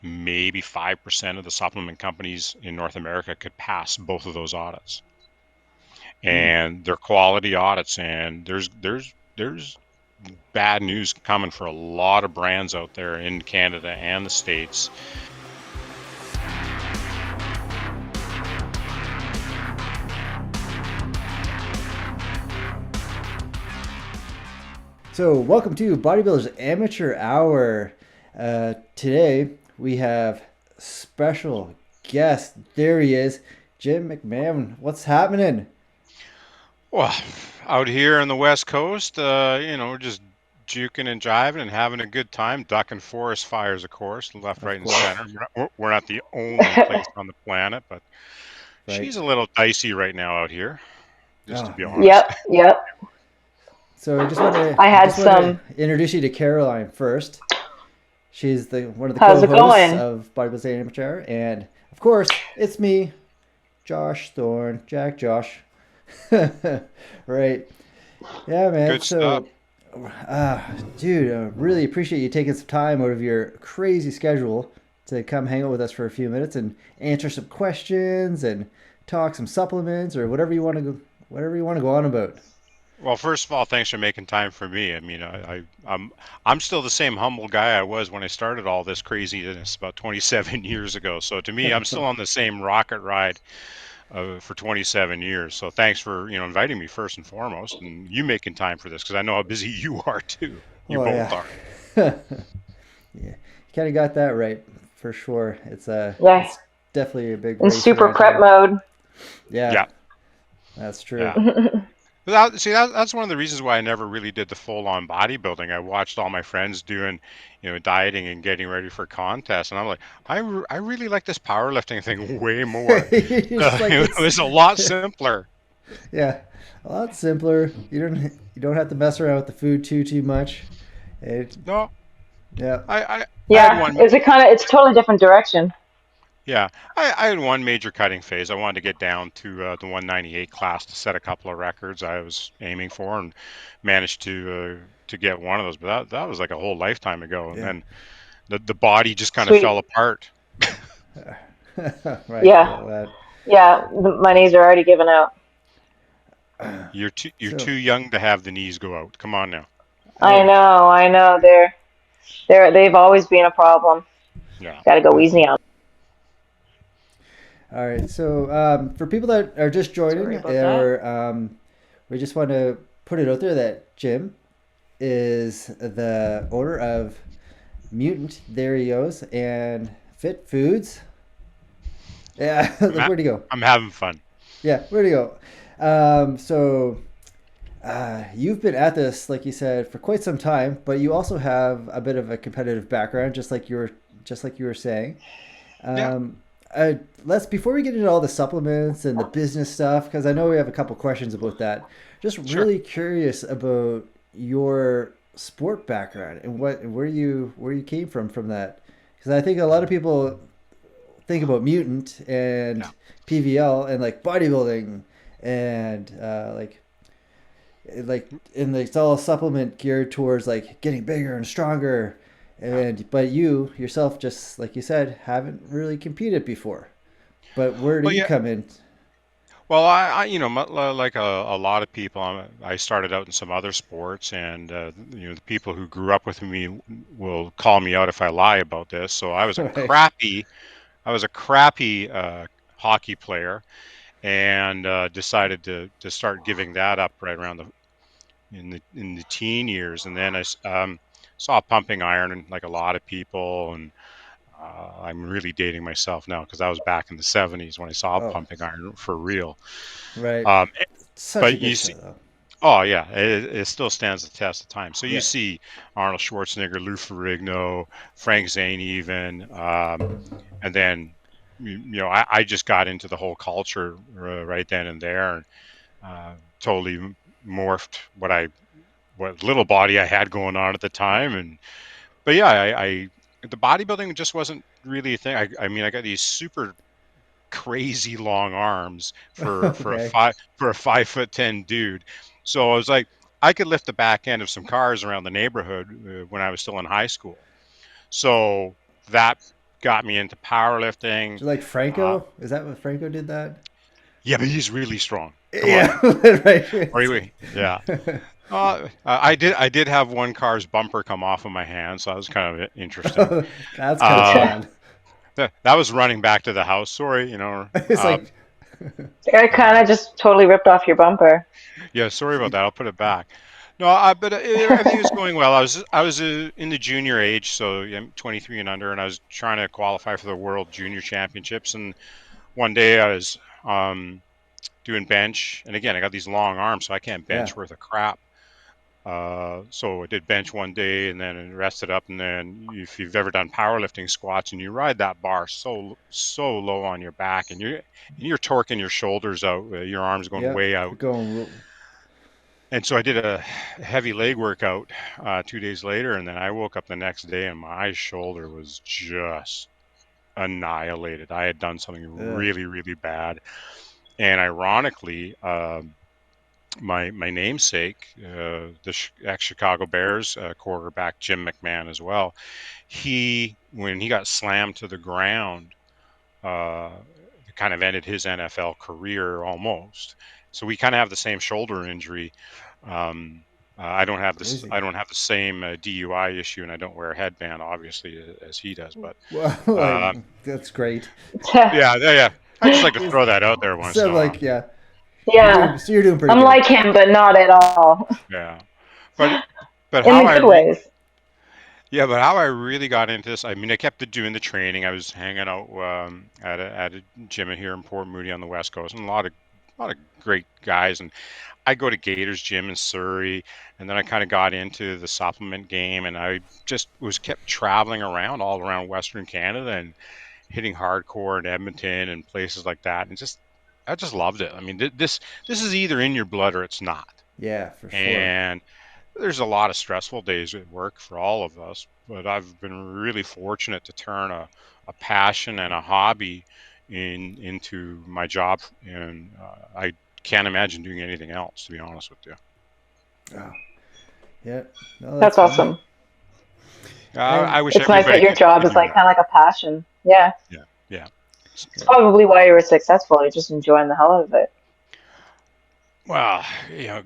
maybe 5% of the supplement companies in North America could pass both of those audits. And they're quality audits, and there's bad news coming for a lot of brands out there in Canada and the States. So, welcome to Bodybuilders Amateur Hour. Today we have special guest. There he is, Jim McMahon. What's happening? Well, out here on the West Coast, we're just juking and jiving and having a good time, ducking forest fires, of course, left, Of right, and course, center. We're not the only place on the planet, but right? she's a little dicey right now out here, just to Oh be man. honest. Yep, yep. So I just want to I I had just want to some. introduce you to Caroline first. She's the one of the How's it co-hosts going? of Bodybuilders Amateur Hour, and of course, it's me, Josh Thorne, Jack Josh. Right. Yeah, man. Good stuff. So, dude, I really appreciate you taking some time out of your crazy schedule to come hang out with us for a few minutes and answer some questions and talk some supplements or whatever you want to go on about. Well, first of all, thanks for making time for me. I mean, I'm still the same humble guy I was when I started all this craziness about 27 years ago. So to me, I'm still on the same rocket ride for 27 years. So thanks for inviting me first and foremost, and you making time for this because I know how busy you are too. You Well, both yeah, are. yeah, you kind of got that right for sure. Yeah, It's definitely a big in race super around prep here. mode. Yeah, Yeah, that's true. yeah. But that's one of the reasons why I never really did the full-on bodybuilding. I watched all my friends doing, dieting and getting ready for contests, and I'm like, I really like this powerlifting thing way more. You're just like It it's was a lot simpler. yeah, a lot simpler. You don't have to mess around with the food too much. It No, yeah. I had Yeah, one. it's a totally different direction. Yeah, I had one major cutting phase. I wanted to get down to the 198 class to set a couple of records I was aiming for, and managed to get one of those. But that was like a whole lifetime ago, and Yeah. then the body just kind of fell Sweet. apart. Right. Yeah, Feel that. yeah. My knees are already giving out. You're So too young to have the knees go out. Come on now. I hey, know, I know. They've always been a problem. Yeah. Got to go that's easy on. all right. So for people that are just Sorry joining, about that. we just want to put it out there that Jim is the owner of Mutant. There he goes, and Fit Foods. Yeah, I'm ha- where'd he go? I'm having fun. Yeah, where'd he go? So you've been at this, like you said, for quite some time, but you also have a bit of a competitive background, just like you were saying. Yeah. Um, let's before we get into all the supplements and the business stuff, because I know we have a couple questions about that. Just Sure. really curious about your sport background and where you came from that, because I think a lot of people think about mutant and Yeah. PVL and like bodybuilding and like and it's all supplement geared towards like getting bigger and stronger, Yeah. and but you yourself, just like you said, haven't really competed before. But where do Well, you yeah. come in? Well, like a lot of people, I started out in some other sports, and the people who grew up with me will call me out if I lie about this. So Right. I was a crappy hockey player, and decided to start giving that up right around the teen years, and then I saw pumping iron, and like a lot of people, and I'm really dating myself now because I was back in the '70s when I saw Oh, pumping iron for real. right. Um, Such a but good you show see, though. oh yeah, it still stands the test of time. So you Yeah. see Arnold Schwarzenegger, Lou Ferrigno, Frank Zane, even, and then I just got into the whole culture right then and there, and totally morphed what little body I had going on at the time. And but yeah, I the bodybuilding just wasn't really a thing. I mean, I got these super crazy long arms Okay. for a 5'10" dude. So I was like, I could lift the back end of some cars around the neighborhood when I was still in high school. So that got me into powerlifting. Do you like Uh, Franco? Is that what Franco did that? yeah, but he's really strong. Come on Yeah, now. right. Or anyway, yeah. I did have one car's bumper come off of my hand, so that was kind of interesting. That's kind of Uh, sad. that was running back to the house. Sorry, you know. It's like, It kind of just totally ripped off your bumper. Yeah, sorry about that. I'll put it back. No, but everything was going well. I was in the junior age, so I'm 23 and under, and I was trying to qualify for the World Junior Championships. And one day I was doing bench, and again I got these long arms, so I can't yeah, bench worth a crap. So I did bench one day, and then rested up, and then if you've ever done powerlifting squats, and you ride that bar so low on your back, and you're torquing your shoulders out, your arms going yep. way You're out. going. And so I did a heavy leg workout 2 days later, and then I woke up the next day and my shoulder was just annihilated. I had done something Uh, really, really bad. And ironically, my namesake, the ex-Chicago Bears quarterback Jim McMahon as well, when he got slammed to the ground, uh, it kind of ended his NFL career almost. So we kind of have the same shoulder injury. Crazy. I don't have the same DUI issue, and I don't wear a headband, obviously, as he does. But Well, like, uh, that's great. yeah. I just like to throw that out there once in So a while. like, yeah, Yeah, you're doing pretty I'm good. like him, but not at all. Yeah, but In how the I good re ways. yeah, but how I really got into this, I mean, I kept doing the training. I was hanging out at a gym here in Port Moody on the West Coast, and a lot of great guys. And I go to Gators Gym in Surrey, and then I kind of got into the supplement game, and I just was kept traveling around all around Western Canada and hitting hardcore in Edmonton and places like that, and just I just loved it. I mean, this is either in your blood or it's not, Yeah, for sure. and there's a lot of stressful days at work for all of us, but I've been really fortunate to turn a passion and a hobby into my job, and I can't imagine doing anything else, to be honest with you. Oh, yeah. No, that's That's fun. awesome. And I wish It's nice that everybody your job could is do like that. kind of like a passion. Yeah, Yeah, yeah. it's probably why you were successful. You're just enjoying the hell out of it. Well,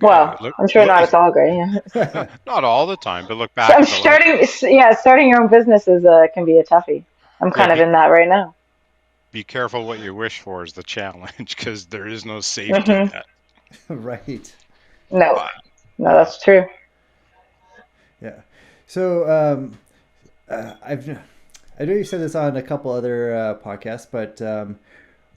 Well, look, I'm sure not. It's all great. Yeah. not all the time, but look So back I'm at the life. starting. Yeah, starting your own business is can be a toughie. I'm Yeah, kind of in that right now. be careful what you wish for is the challenge, because there is no safety Hmm. net. Right. No, But no, yeah, that's true. Yeah. So I've I know you said this on a couple other podcasts, but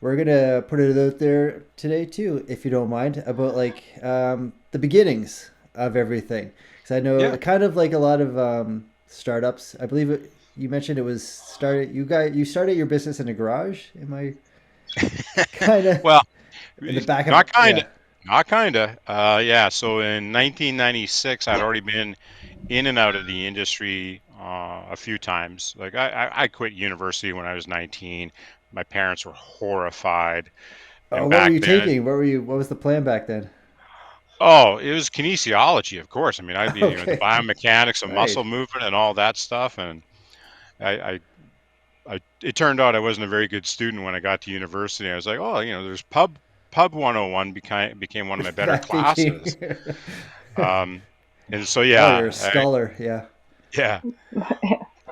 we're gonna put it out there today too, if you don't mind, about like the beginnings of everything. Because I know yeah. kind of like a lot of startups. I believe you mentioned it was started. You started your business in a garage. Am I kind of Well, in the back of? not kind Yeah. of, not kind of. Yeah. So in 1996, I'd already been in and out of the industry a few times. Like I quit university when I was 19. My parents were horrified, Oh, and what were back you then, taking? What were you? What was the plan back then? oh, it was kinesiology, of course. I mean, I'd be, the Okay. biomechanics of Right. muscle movement and all that stuff, and I, it turned out I wasn't a very good student when I got to university. I was like, oh, there's Pub 101 became one of my better That became. classes. Um, and so Oh, you're a yeah, scholar. Yeah. yeah.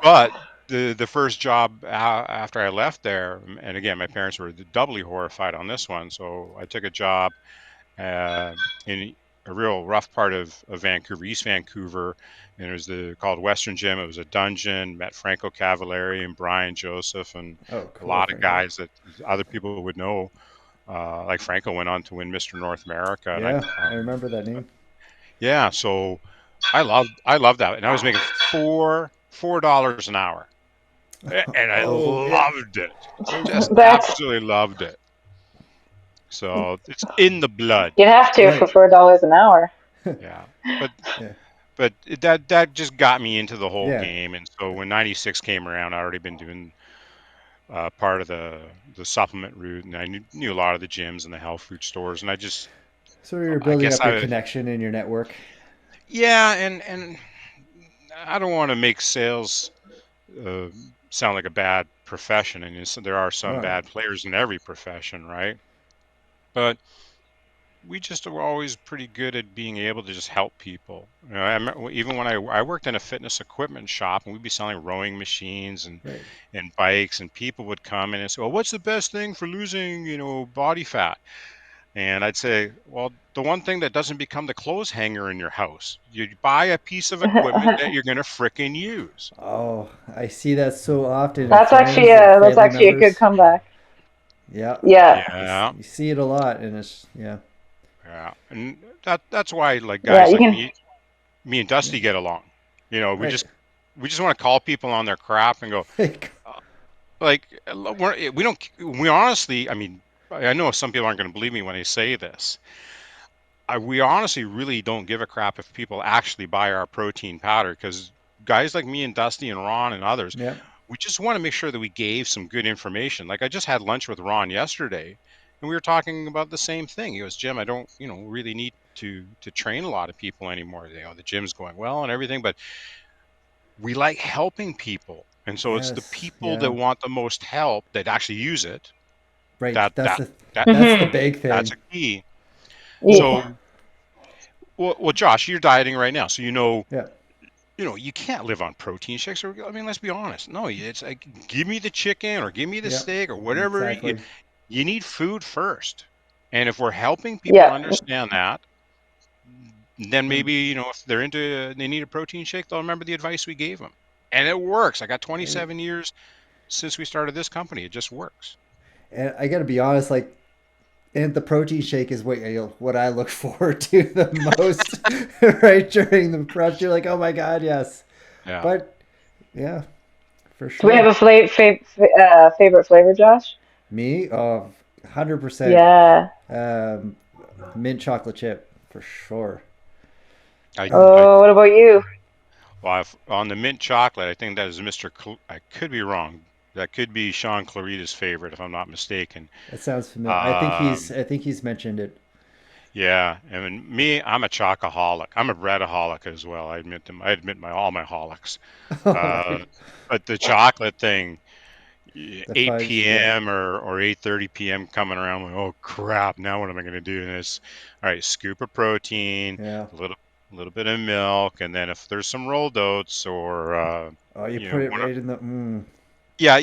But the first job after I left there, and again, my parents were doubly horrified on this one. So I took a job uh, in a real rough part of Vancouver, East Vancouver, and it was called Western Gym. It was a dungeon. Met Franco Cavallari and Brian Joseph, and Oh, a cool, lot of Franco. guys that other people would know. Like Franco went on to win Mr. North America, and Yeah, I remember that name. yeah, so I loved that, and I was making $4 an hour, and I Oh, yeah. loved it, just That's absolutely loved it. So it's in the blood, you'd have to for Right. $4 an hour. yeah. But Yeah. that just got me into the whole Yeah. game, and so when '96 came around, I already been doing part of the supplement route, and I knew a lot of the gyms and the health food stores, and So you're I building guess up your connection and your network. yeah, and I don't want to make sales. Uh, sound like a bad profession, and there are some Oh, bad players in every profession, right? But we just are always pretty good at being able to just help people. I remember, even when I worked in a fitness equipment shop, and we'd be selling rowing machines right. and bikes, and people would come in and say, "Well, what's the best thing for losing, body fat?" And I'd say, "Well, the one thing that doesn't become the clothes hanger in your house, you buy a piece of equipment that you're gonna frickin' use." Oh, I see that so often in friends and That's family actually a good members. comeback. Yeah, Yeah. Yeah, you see it a lot, and it's yeah, yeah, and that's why, like, Yeah, guys you like can. me and yeah, Dusty get along. We right. just want to call people on their crap and go, like, we honestly, I mean, I know some people aren't going to believe me when I say this. We honestly really don't give a crap if people actually buy our protein powder, because guys like me and Dusty and Ron and others, Yeah, we just want to make sure that we gave some good information. Like, I just had lunch with Ron yesterday, and we were talking about the same thing. He goes, "Jim, I don't, really need to train a lot of people anymore. The gym's going well and everything, but we like helping people, and so it's the yes, people that yeah, want the most help that actually use it. right. That that that That's the Hmm. big that's thing. a key. So, Yeah. well, Josh, you're dieting right now, so Yeah, you can't live on protein shakes. Or, I mean, let's be honest. No, it's like, give me the chicken or give me the yeah, steak or whatever. You, exactly. you need food first, and if we're helping people Yeah. understand that, then And maybe, if they're into they need a protein shake, they'll remember the advice we gave them, and it works. I got and 27 years since we started this company. It just works. and I gotta be honest, like, and the protein shake is what I look forward to the most, right during the prep. You're like, oh my god, yes. Yeah. But yeah, for Do we have sure. a favorite flavor, Josh? Me, 100% Yeah. um, mint chocolate chip for sure. I, Uh, I, Oh, what about you? well, on the mint chocolate, I think that is I could be wrong. That could be Sean Clarita's favorite, if I'm not mistaken. it sounds familiar. Um, I think he's mentioned it. yeah, I mean, me, I'm a chocoholic. I'm a breadaholic as well. I admit all my holics. Uh, but the chocolate thing, The 8 fudge, yeah. p.m. or 8:30 p.m. coming around, like, oh crap, now what am I going to do? And it's, all right, scoop of protein, Yeah. a little bit of milk, and then if there's some rolled oats or Oh, you you put know, it one right in the. Mm, yeah,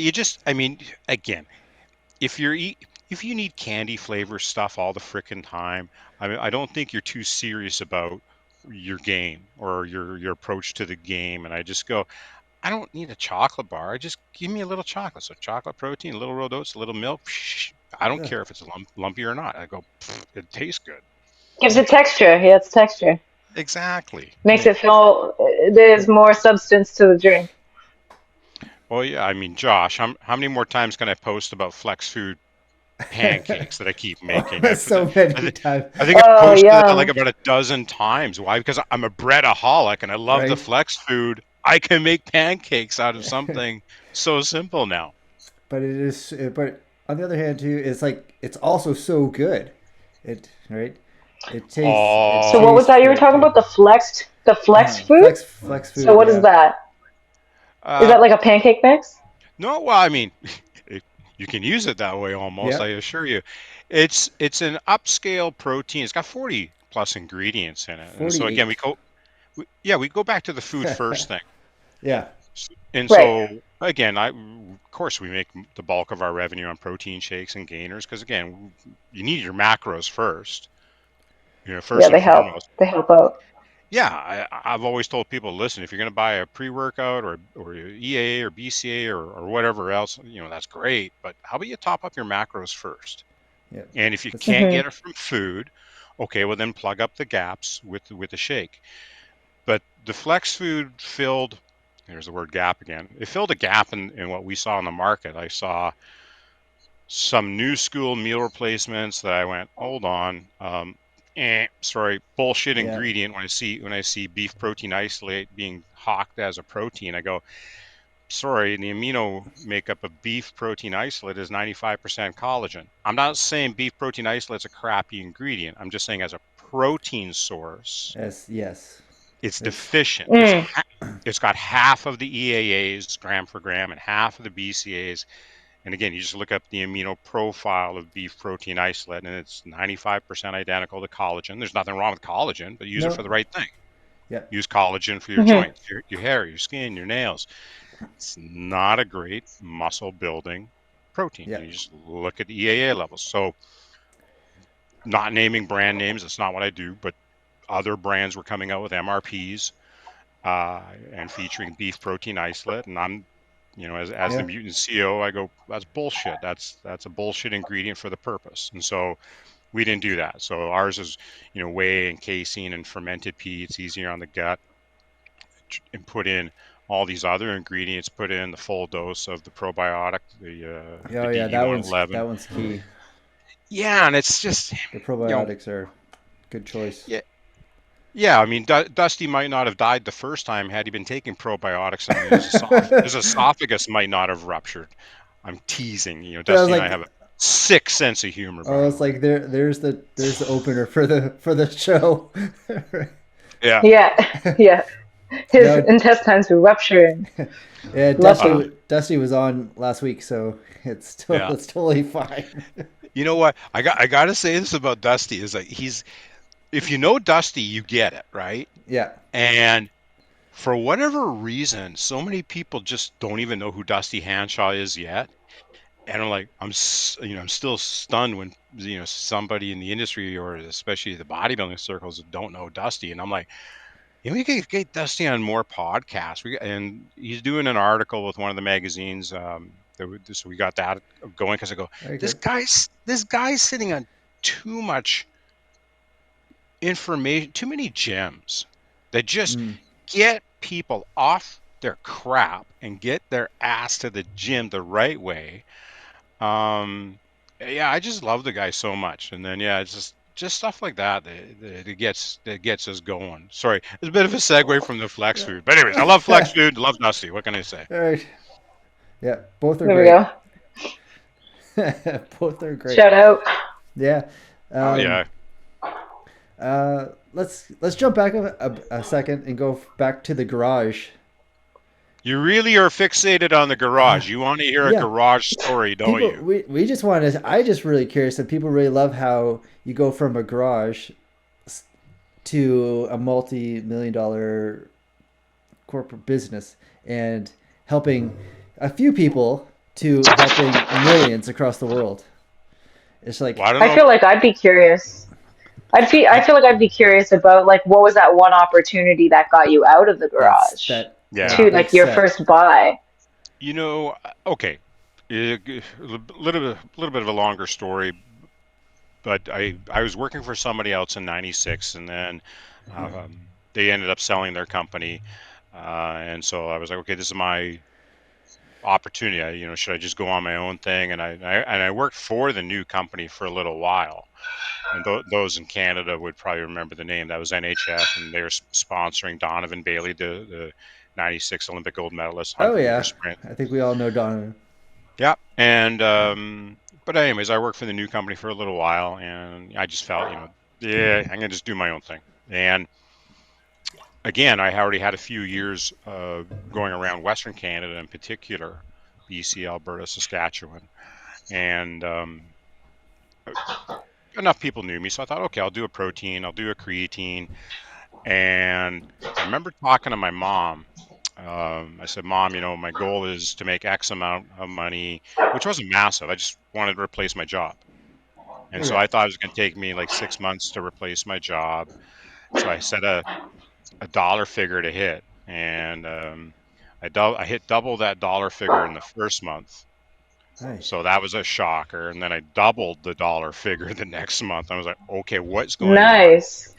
I mean, again, if if you need candy flavor stuff all the frickin' time, I mean, I don't think you're too serious about your game or your approach to the game. And I just go, I don't need a chocolate bar. I just give me a little chocolate. So chocolate protein, a little rolled oats, a little milk. Psh, I don't yeah. care if it's lumpy or not. I go, it tastes good. Gives it texture. Yeah, it's texture. Exactly. Makes Right. it feel there's Right. more substance to the drink. Well, yeah, I mean, Josh, how many more times can I post about Flex Food pancakes that I keep making? Oh, so many times. I think I've Oh, posted that like yum. about a dozen times. Why? Because I'm a breadaholic and I love the Right. Flex Food. I can make pancakes out of something so simple now. But it is. But on the other hand, too, it's like it's also so good. It right. It So what Oh, was tastes that you were great talking too. about? The flex food? Flex So food. what is Yeah. that? Is uh, that like a pancake mix? no. Well, I mean, it, you can use it that way almost. I Yep. assure you, it's an upscale protein. It's got 40 plus ingredients in it, and so again, 48. we go back to the food first thing. Yeah. And Right. so again, of course we make the bulk of our revenue on protein shakes and gainers, because again, you need your macros first, Yeah, first and foremost. They help out. Yeah, I've always told people, listen, if you're going to buy a pre-workout or EA or BCA or whatever else, that's great, but how about you top up your macros first? Yeah. And if you That's can't Hmm. get it from food, okay, well then plug up the gaps with the shake. But the flex food filled, there's the word gap again. It filled a gap in what we saw in the market. I saw some new school meal replacements that I went, hold on, sorry, bullshit yeah. ingredient. When I see beef protein isolate being hawked as a protein, I go, sorry, the amino makeup of beef protein isolate is 95% collagen. I'm not saying beef protein isolate's a crappy ingredient. I'm just saying as a protein source, Yes. Yes. it's It's deficient. Mm. it's got half of the EAAs gram for gram and half of the BCAAs. And again, you just look up the amino profile of beef protein isolate, and it's 95% identical to collagen. There's nothing wrong with collagen, but use it No. for the right thing. Yep. Use collagen for your Hmm. joints, your hair, your skin, your nails. It's not a great muscle building protein. Yep. You just look at the EAA levels. So, not naming brand names, that's not what I do, but other brands were coming out with MRPs and featuring beef protein isolate. And I'm, as the Yeah. mutant CEO, I go, that's bullshit. That's a bullshit ingredient for the purpose. And so we didn't do that. So ours is, whey and casein and fermented pea. It's easier on the gut, and put in all these other ingredients. Put in the full dose of the probiotic, the Oh yeah, DD that one one's eleven. that one's key. Yeah, and it's just, The you know, probiotics are good choice. yeah, yeah. I mean, Dusty might not have died the first time had he been taking probiotics, and his esophagus might not have ruptured. I'm teasing. I was Dusty and I like, have a sick sense of humor, by oh, the it's way. like there's the opener for the show. Yeah. Yeah, yeah. His No, intestines were rupturing. yeah, Love him. Dusty was on last week, so Yeah. it's totally fine. You know what? I got to say this about Dusty is like if you know Dusty, you get it, right? Yeah. And for whatever reason, so many people just don't even know who Dusty Hanshaw is yet. And I'm like, I'm still stunned when somebody in the industry, or especially the bodybuilding circles, don't know Dusty. And I'm like, we could get Dusty on more podcasts. And he's doing an article with one of the magazines. So we got that going, because I go, Very this good. guy's sitting on too much information, too many gems that just Mm. get people off their crap and get their ass to the gym the right way. Yeah, I just love the guy so much. And then yeah, it's just stuff like that gets us going. Sorry, it's a bit of a segue from the flex food, but anyways, I love flex food, love Dusty. What can I say? All right. Yeah, both are There we great. go. Both are great. Shout out. Yeah. Oh Um, yeah. let's jump back a second and go back to the garage. You really are fixated on the garage. You want to hear a Yeah, garage story, don't people you? we just wanted to, I just really curious, and people really love how you go from a garage to a multi-million dollar corporate business and helping a few people to helping millions across the world. It's like, Well, I don't I know. feel like I'd be curious. I feel like I'd be curious about like what was that one opportunity that got you out of the that's garage Yeah. to big like your set. first buy. Okay. A little bit of a longer story, but I was working for somebody else in '96, and then they ended up selling their company, and so I was like, okay, this is my opportunity. Should I just go on my own thing? And I worked for the new company for a little while, and those in Canada would probably remember the name. That was NHF, and they were sponsoring Donovan Bailey, the '96 Olympic gold medalist, Oh 100-meter yeah, sprint. I think we all know Donovan. Yeah, and but anyways, I worked for the new company for a little while, and I just felt, yeah, I'm gonna just do my own thing. And again, I already had a few years going around Western Canada, in particular, BC, Alberta, Saskatchewan, and enough people knew me, so I thought, okay, I'll do a protein, I'll do a creatine. And I remember talking to my mom. I said, Mom, my goal is to make X amount of money, which wasn't massive. I just wanted to replace my job. And so Okay. I thought it was going to take me like 6 months to replace my job. So I set a dollar figure to hit. And I hit double that dollar figure in the first month. Nice. So that was a shocker. And then I doubled the dollar figure the next month. I was like, okay, what's going on? Nice.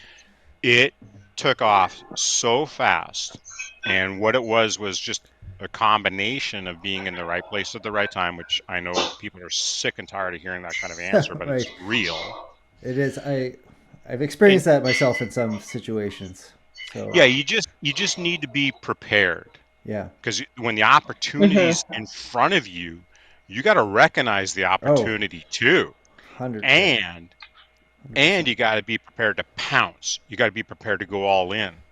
It took off so fast. And what it was just a combination of being in the right place at the right time, which I know people are sick and tired of hearing that kind of answer, but it's Right. real. It is. I've And experienced that myself in some situations. So yeah, you just need to be prepared, yeah. because when the Hmm. opportunity's in front of you, you got to recognize the Oh, opportunity too. 100. Yeah, And 100%. you got to be prepared to pounce. You got to be prepared to go all in.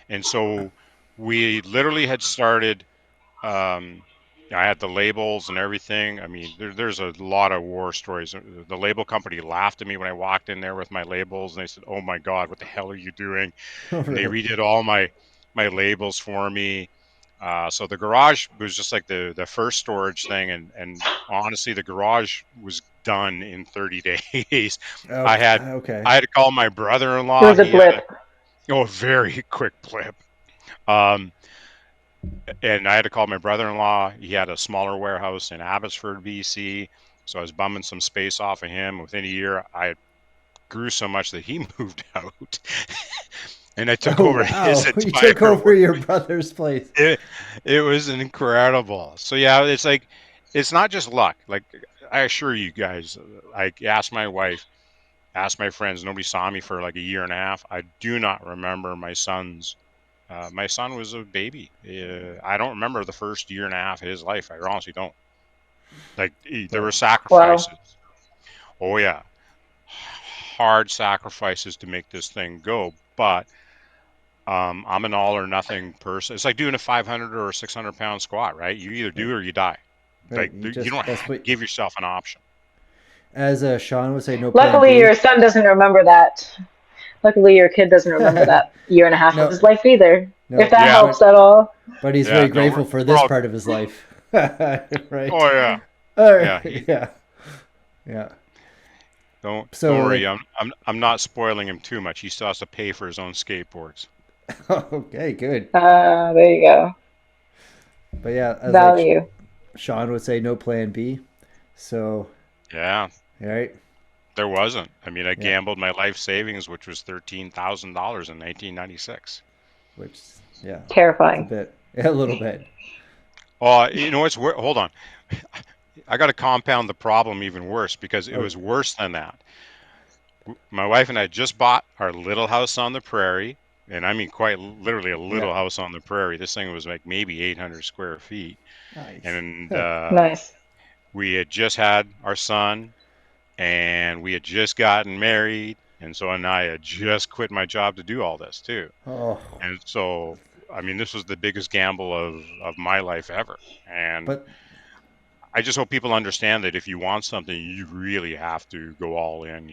And so we literally had started. Um, I had the labels and everything. I mean, there's a lot of war stories. The label company laughed at me when I walked in there with my labels, and they said, "Oh my God, what the hell are you doing?" Oh, And they really? redid all my labels for me. So the garage was just like the first storage thing, and honestly, the garage was done in 30 days. Oh, I had okay. I had to call my It brother-in-law. was a He had a blip. very quick blip. Um, and I had to call my brother-in-law. He had a smaller warehouse in Abbotsford, BC. So I was bumming some space off of him. Within a year, I grew so much that he moved out, and I took Oh, over his wow. You entire took over work. your brother's place. It, it was incredible. So yeah, it's like it's not just luck. Like I assure you guys, I asked my wife, asked my friends. Nobody saw me for like a year and a half. I do not remember my son's. My son was a baby. I don't remember the first year and a half of his life. I honestly don't. Like there were But Wow. sacrifices. Oh yeah, hard sacrifices to make this thing go. But I'm an all or nothing person. It's like doing a 500 or a 600 pound squat, right? You either right, do or you die. right. Like You you just don't that's what, give yourself an option. as Sean would say, no plan Luckily, B. your son doesn't remember that. Luckily, your kid doesn't remember that year and a half of No, his life either. If no, that Yeah, helps at all. but he's yeah. very No, grateful for we're this all. part of his life. Right? Oh yeah, Oh, yeah. yeah, yeah. Don't So, worry. like, I'm not spoiling him too much. He still has to pay for his own skateboards. okay, good. There you go. But yeah, as like Value. Sean would say, no plan B. So, Yeah, right? there wasn't. I mean, I Yeah, gambled my life savings, which was $13,000 in 1996. which, yeah, it's a Terrifying. bit, yeah, a little bit. Oh, you know what's hold on. I got to compound the problem even worse because it Oh, was worse than that. My wife and I just bought our little house on the prairie, and I mean quite literally a yeah, little house on the prairie. This thing was like maybe 800 square feet, nice. and Nice. we had just had our son, and we had just gotten married, and so and I had just quit my job to do all this too. Oh, And so, I mean, this was the biggest gamble of my life ever. And but I just hope people understand that if you want something, you really have to go all in.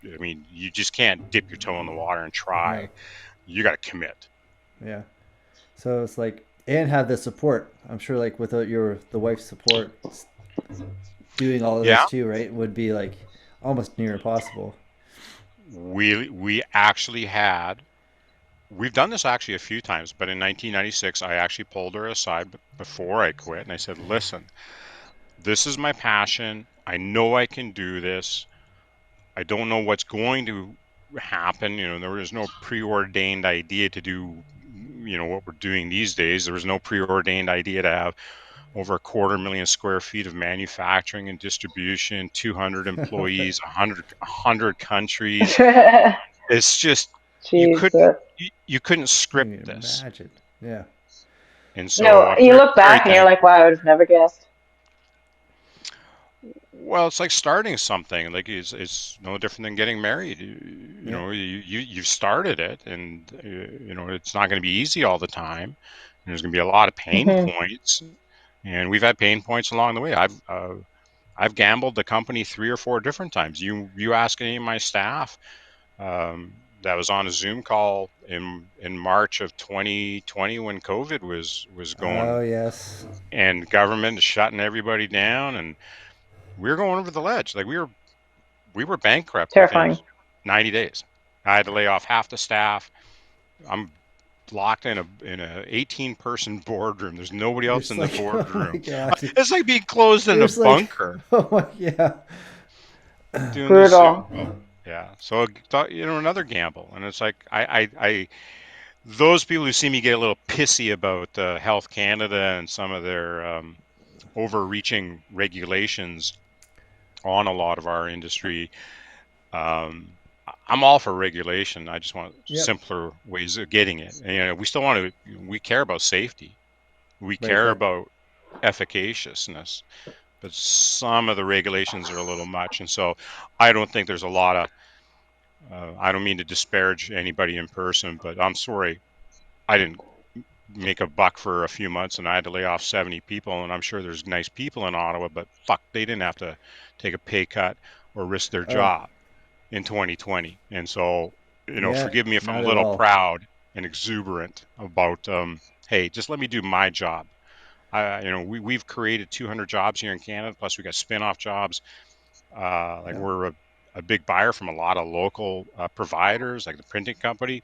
I mean, you just can't dip your toe in the water and no, try. You got to commit. yeah. So it's like, and have the support. I'm sure, like without the wife's support, doing all of Yeah, this too, right, would be like almost near impossible. we actually had. We've done this actually a few times, but in 1996, I actually pulled her aside before I quit, and I said, "Listen, this is my passion. I know I can do this. I don't know what's going to happen. You know, there is no preordained idea to do, you know, what we're doing these days. There was no preordained idea to have over a quarter million square feet of manufacturing and distribution, 200 Right. employees, 100 countries. It's just you couldn't Jesus. you couldn't Can't script even this, imagine. Yeah. and so No, I'm you very look very back and you're like, thankful. wow, I would have never guessed. Well, it's like starting something. Like it's no different than getting married. You Yeah. know, you've started it, and you know it's not going to be easy all the time. There's going to be a lot of pain Hmm. points, and we've had pain points along the way. I've gambled the company 3 or 4 different times. You ask any of my staff that was on a Zoom call in March of 2020 when COVID was Oh going yes. and government is shutting everybody down, and we were going over the ledge. Like we were bankrupt within Terrifying. 90 days. I had to lay off half the staff. I'm locked in a 18-person boardroom. There's nobody You're else just in the like, oh my boardroom. god. It's like being closed in You're a just like, bunker oh my, yeah. doing the Zoom Brutal. call. Yeah. So you know another gamble, and it's like I those people who see me get a little pissy about Health Canada and some of their overreaching regulations on a lot of our industry. Um, I'm all for regulation. I just want Yep. simpler ways of getting it. And, you know, we still want to. We care about safety. We Right, care but about efficaciousness. But some of the regulations are a little much, and so I don't think there's a lot of. I don't mean to disparage anybody in person, but I'm sorry. I didn't. make a buck for a few months, and I had to lay off 70 people. And I'm sure there's nice people in Ottawa, but fuck, they didn't have to take a pay cut or risk their Oh, job in 2020. And so, yeah, forgive me if I'm a not at little all. proud and exuberant about, hey, just let me do my job. We've created 200 jobs here in Canada, plus we got spin-off jobs. Like Yeah, we're a big buyer from a lot of local providers, like the printing company.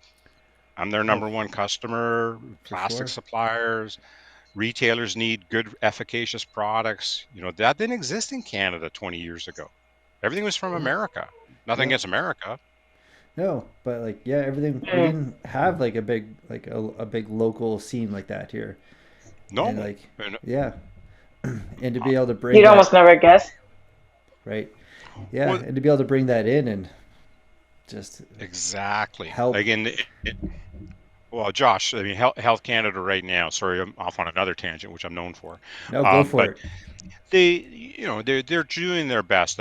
I'm their oh, number one customer. for Plastic sure. suppliers, retailers need good, efficacious products. That didn't exist in Canada 20 years ago. Everything was from America. Nothing Yep. against America. No, but like yeah, everything we Mm. didn't have like a big like a big local scene like that here, and No. like And, yeah, and to uh, be able to bring You'd that almost never guess. right, yeah, well, and to be able to bring that in and just exactly. help. Like well, Josh, I mean, Health Canada right now. Sorry, I'm off on another tangent, which I'm known for. No, go for But it. they're doing their best.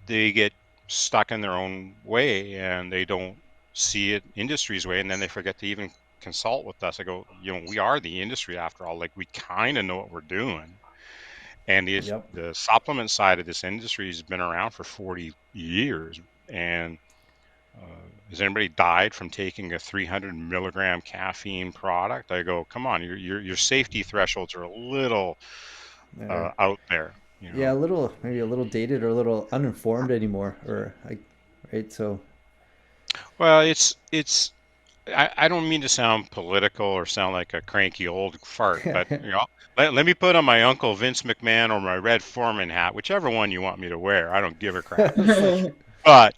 They get stuck in their own way, and they don't see it industry's way, and then they forget to even consult with us. I go, we are the industry after all. Like we kind of know what we're doing, and Yep. the supplement side of this industry has been around for 40 years, and has anybody died from taking a 300 milligram caffeine product? I go, come on, your safety thresholds are a little Uh, out there, you yeah, know. a little maybe a little dated or a little uninformed anymore, or like right. So Well, it's I don't mean to sound political or sound like a cranky old fart, but let me put on my Uncle Vince McMahon or my Red Foreman hat, whichever one you want me to wear. I don't give a crap. fuck. But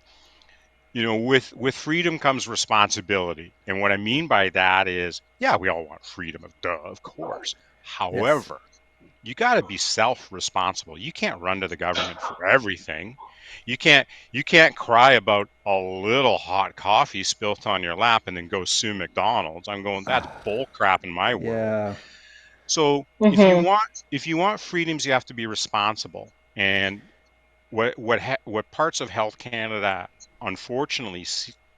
with freedom comes responsibility, and what I mean by that is, yeah, we all want freedom of course. Yes. However, you got to be self-responsible. You can't run to the government for everything. You can't cry about a little hot coffee spilt on your lap and then go sue McDonald's. I'm going, that's bull crap in my world. Yeah. So Hmm. if you want freedoms, you have to be responsible. And what parts of Health Canada unfortunately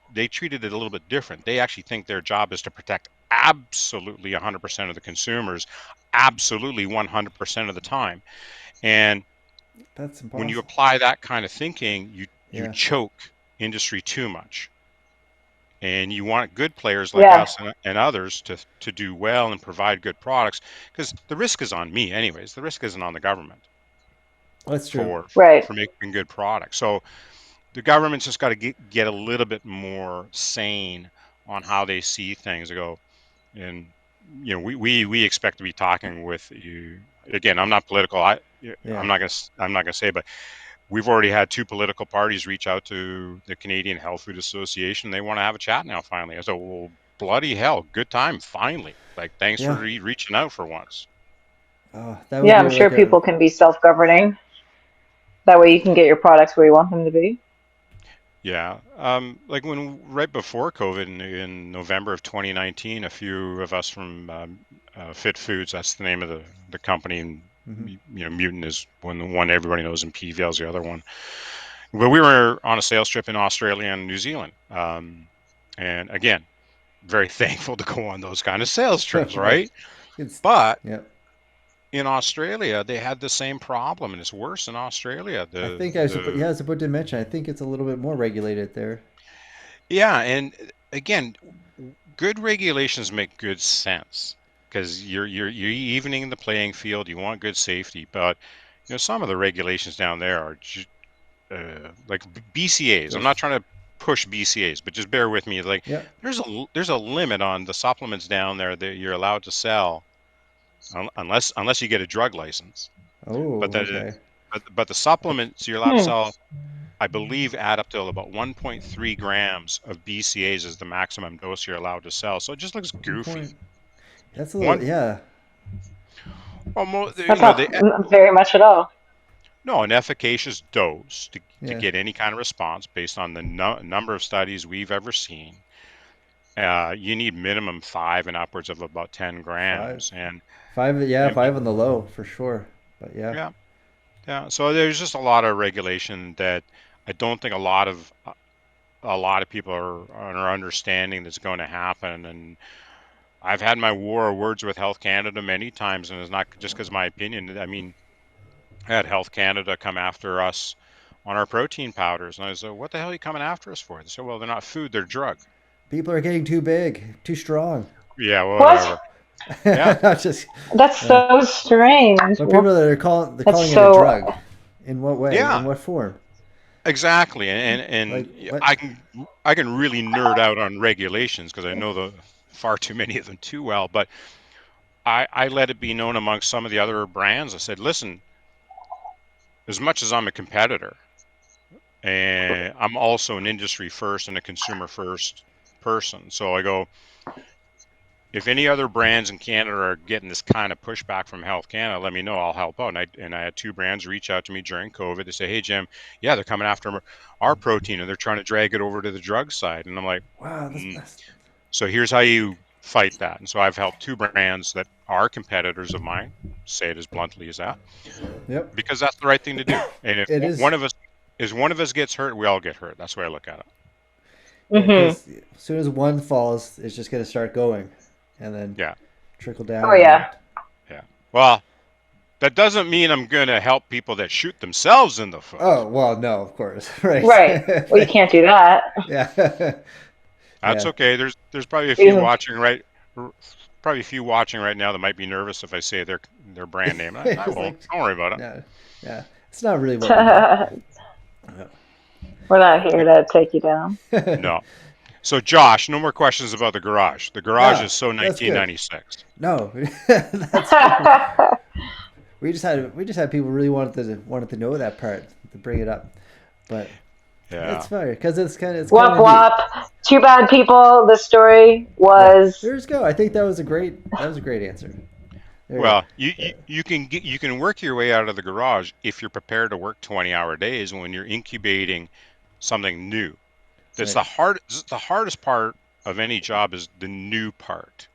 they treated it a little bit different. They actually think their job is to protect absolutely 100% of the consumers, absolutely 100% of the time. And That's when you impossible. apply that kind of thinking, you Yeah. choke industry too much. And you want good players like Yeah. us and others to do well and provide good products, because the risk is on me anyways. The risk isn't on the government That's true. for Right. for making good products. So the government's just got to get a little bit more sane on how they see things. I go, and we expect to be talking with you again. I'm not political. Yeah. I'm not gonna say, but we've already had two political parties reach out to the Canadian Health Food Association. They want to have a chat now. Finally, I said, well, bloody hell, good time. Finally, like thanks for Yeah. reaching out for once. That would Yeah, be I'm sure like a people can be self-governing. That way you can get your products where you want them to be. Yeah. Like when right before COVID in November of 2019, a few of us from Fit Foods, that's the name of the company, and mhm. Mutant is one everybody knows, and PVL is the other one. But we were on a sales trip in Australia and New Zealand, and again, very thankful to go on those kind of sales trips, Right. right? It's But yep. in Australia, they had the same problem, and it's worse in Australia. I The think I was the yeah, I was about to mention. I think it's a little bit more regulated there. Yeah, and again, good regulations make good sense because you're evening the playing field. You want good safety, but some of the regulations down there are like BCA's. I'm not Gross. trying to push BCA's, but just bear with me. Like Yep. there's a limit on the supplements down there that you're allowed to sell unless you get a drug license. But Oh, the okay. but the I, supplements you're allowed to Hmm. sell, I believe, add up to about 1.3 grams of BCAs is the maximum dose you're allowed to sell. So it just looks one point. goofy. That's a little One, yeah. almost, That's not very much at all. no, an efficacious dose to Yeah. get any kind of response based on the number of studies we've ever seen. You need minimum 5 and upwards of about 10 Five. grams, Five yeah, and five on the low for sure. But yeah. yeah, yeah. So there's just a lot of regulation that I don't think a lot of people are understanding that's going to happen, and I've had my war of words with Health Canada many times, and it's not just because my opinion. I mean, I had Health Canada come after us on our protein powders, and I said, "What the hell are you coming after us for?" They said, "Well, they're not food; they're drug." People are getting too big, too strong. Yeah, What? whatever. Yeah, Not just, That's uh, so strange. but people that are they're That's calling it a so. drug. In what way? In yeah, what form? exactly. And Like what? I can really nerd out on regulations because I know the far too many of them too well. But I let it be known amongst some of the other brands. I said, listen, as much as I'm a competitor, and I'm also an industry first and a consumer first person. So I go, if any other brands in Canada are getting this kind of pushback from Health Canada, let me know. I'll help out. And I had two brands reach out to me during COVID to say, hey, Jim, yeah, they're coming after our protein and they're trying to drag it over to the drug side. And I'm like, Wow, mm. that's So here's how you fight that. And so I've helped two brands that are competitors of mine, say it as bluntly as that, yep. because that's the right thing to do. And if It is. one of us gets hurt, we all get hurt. That's the way I look at it. Yeah, Hmm. because as soon as one falls, it's just gonna start going, and then Yeah. trickle Oh down. And yeah. Yeah. Well, that doesn't mean I'm going to help people that shoot themselves in the foot. oh well, no, of course, right? Right. Well, you can't do that. yeah, That's yeah. okay. There's probably a few Isn't. watching probably a few watching right now that might be nervous if I say their brand name. I it's won't. like, Don't worry about it. yeah, yeah. It's not really what we do. We're not here to take you down. Yeah. No. So Josh, no more questions about the garage. The garage no, is so that's good. 1996. No, that's good. We just had people really wanted to know that part to bring it up, but it's Yeah. funny because it's kind Wop of neat. wop. Too bad, people. The story Yeah, was. there's go. I think that was a great answer. There you Well, go. you can work your way out of the garage if you're prepared to work 20-hour days when you're incubating something new. That's Right, the hardest part of any job is the new part.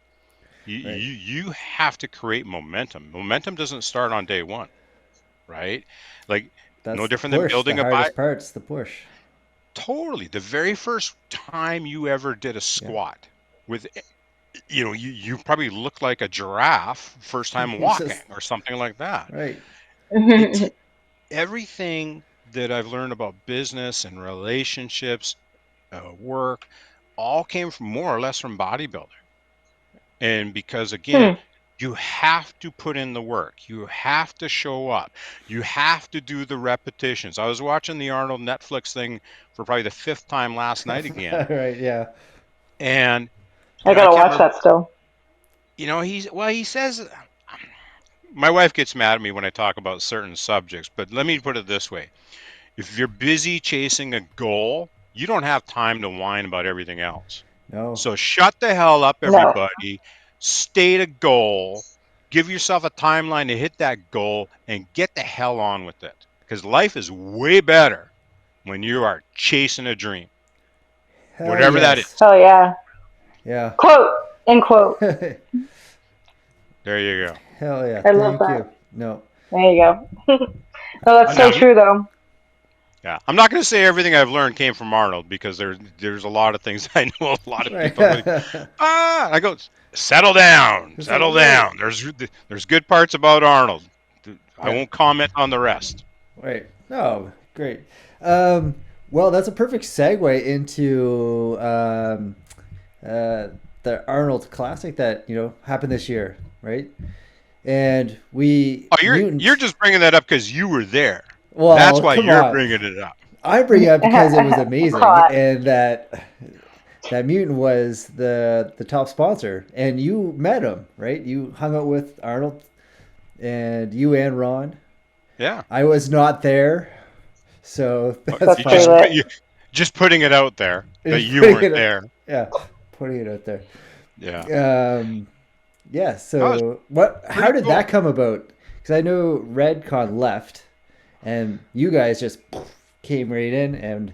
right. You have to create momentum. Momentum doesn't start on day one, right? Like no That's the different than push. The building a bike. hardest part's the push. Totally. The very first time you ever did a Yeah. squat with, you probably looked like a giraffe first time It's walking just or something like that. right. It's everything that I've learned about business and relationships, work, all came from more or less from bodybuilding. And because again, Hmm. you have to put in the work. You have to show up. You have to do the repetitions. I was watching the Arnold Netflix thing for probably the fifth time last night again. right. Yeah. And I I gotta can't watch remember, that still. he says my wife gets mad at me when I talk about certain subjects, but let me put it this way. If you're busy chasing a goal, you don't have time to whine about everything else. No. So shut the hell up, No. everybody. State a goal. Give yourself a timeline to hit that goal and get the hell on with it. Because life is way better when you are chasing a dream, Hell whatever that yes. is. Hell yeah. Yeah. Quote. End quote. Hell There you go. yeah. I love Thank that. you. No. There you go. No, that's so Now, true though. yeah, I'm not going to say everything I've learned came from Arnold because there's a lot of things I know a lot of Right. people like. I go, settle down, It's like settle wait. down. There's good parts about Arnold. I Yeah. won't comment on the rest. Wait. No. Great. Um, well, that's a perfect segue into uh, the Arnold Classic that happened this year, right? And we Oh, you're mutant. just bringing that up because you were there. That's Well, why come you're on. bringing it up. I bring it up because it was amazing, Hot. and that mutant was the top sponsor, and you met him, right? You hung out with Arnold, and you and Ron. Yeah. I was not there, so that's That's You pretty just fine. lit. you just putting it out there that Just you putting weren't it, there. yeah, putting it out there. Yeah. Yeah. That was So what? How pretty did cool. that come about? Because I know Redcon left, and you guys just came right in, and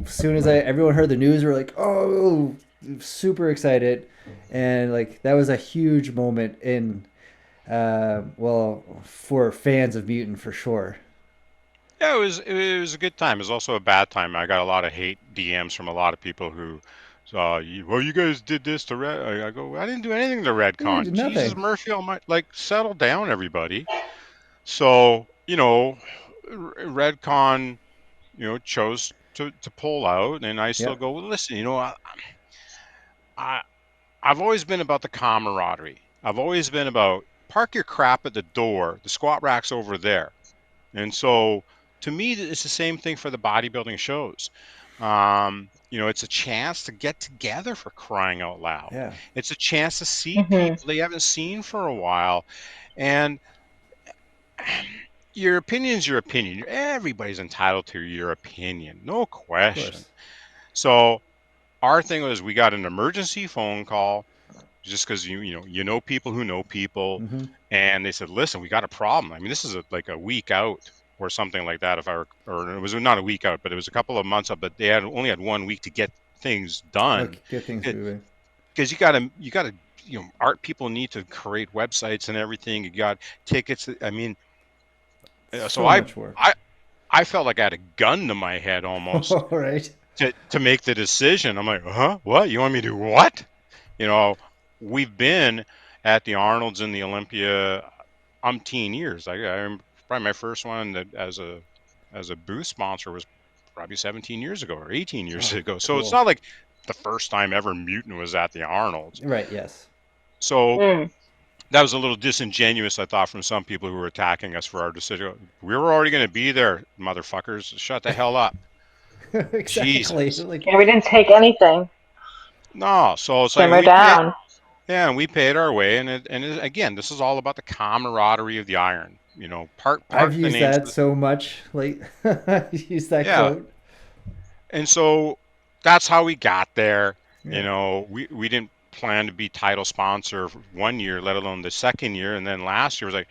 as soon as everyone heard the news, we were like, oh, super excited, and like that was a huge moment in, well, for fans of Mutant for sure. Yeah, it was a good time. It was also a bad time. I got a lot of hate DMs from a lot of people who So, you guys did this to Red. I go, I didn't do anything to You Redcon. did Jesus, nothing. Murphy, like, settle down, everybody. So, Redcon, chose to pull out, and I still Yep. go, well, listen, I I've always been about the camaraderie. I've always been about park your crap at the door. The squat rack's over there. And so to me, it's the same thing for the bodybuilding shows. It's a chance to get together, for crying out loud. Yeah. It's a chance to see Hmm. people they haven't seen for a while. And your opinion's your opinion. Everybody's entitled to your opinion, no Of question. course. So our thing was, we got an emergency phone call, just because you know people who know people, Mm-hmm. and they said, listen, we got a problem. I mean, this is like a week out or something like that, if I were, or it was not a week out, but it was a couple of months up, but they had only had 1 week to get things done, Okay, get things moving. because you got to art people need to create websites and everything. You got tickets, I mean, so So i much work. i I felt like I had a gun to my head almost, All right. to make the decision. I'm like, huh, what, you want me to do what? You know, we've been at the Arnold's and the Olympia umpteen years. I probably my first one that as a booth sponsor was probably 17 years ago or 18 years Oh, ago. So it's cool. not like the first time ever Mutant was at the Arnold's. Right. Yes. So Mm. that was a little disingenuous, I thought, from some people who were attacking us for our decision. We were already going to be there, motherfuckers. Shut the hell up. Exactly. Jesus. Like, Yeah, we didn't take anything. No, so it's like Simmer we paid. down. Yeah, and we paid our way, again, this is all about the camaraderie of the iron. I've Park the used names. that so much. Like, use that Yeah, quote. and so that's how we got there. Yeah. We didn't plan to be title sponsor for 1 year, let alone the second year, and then last year was like,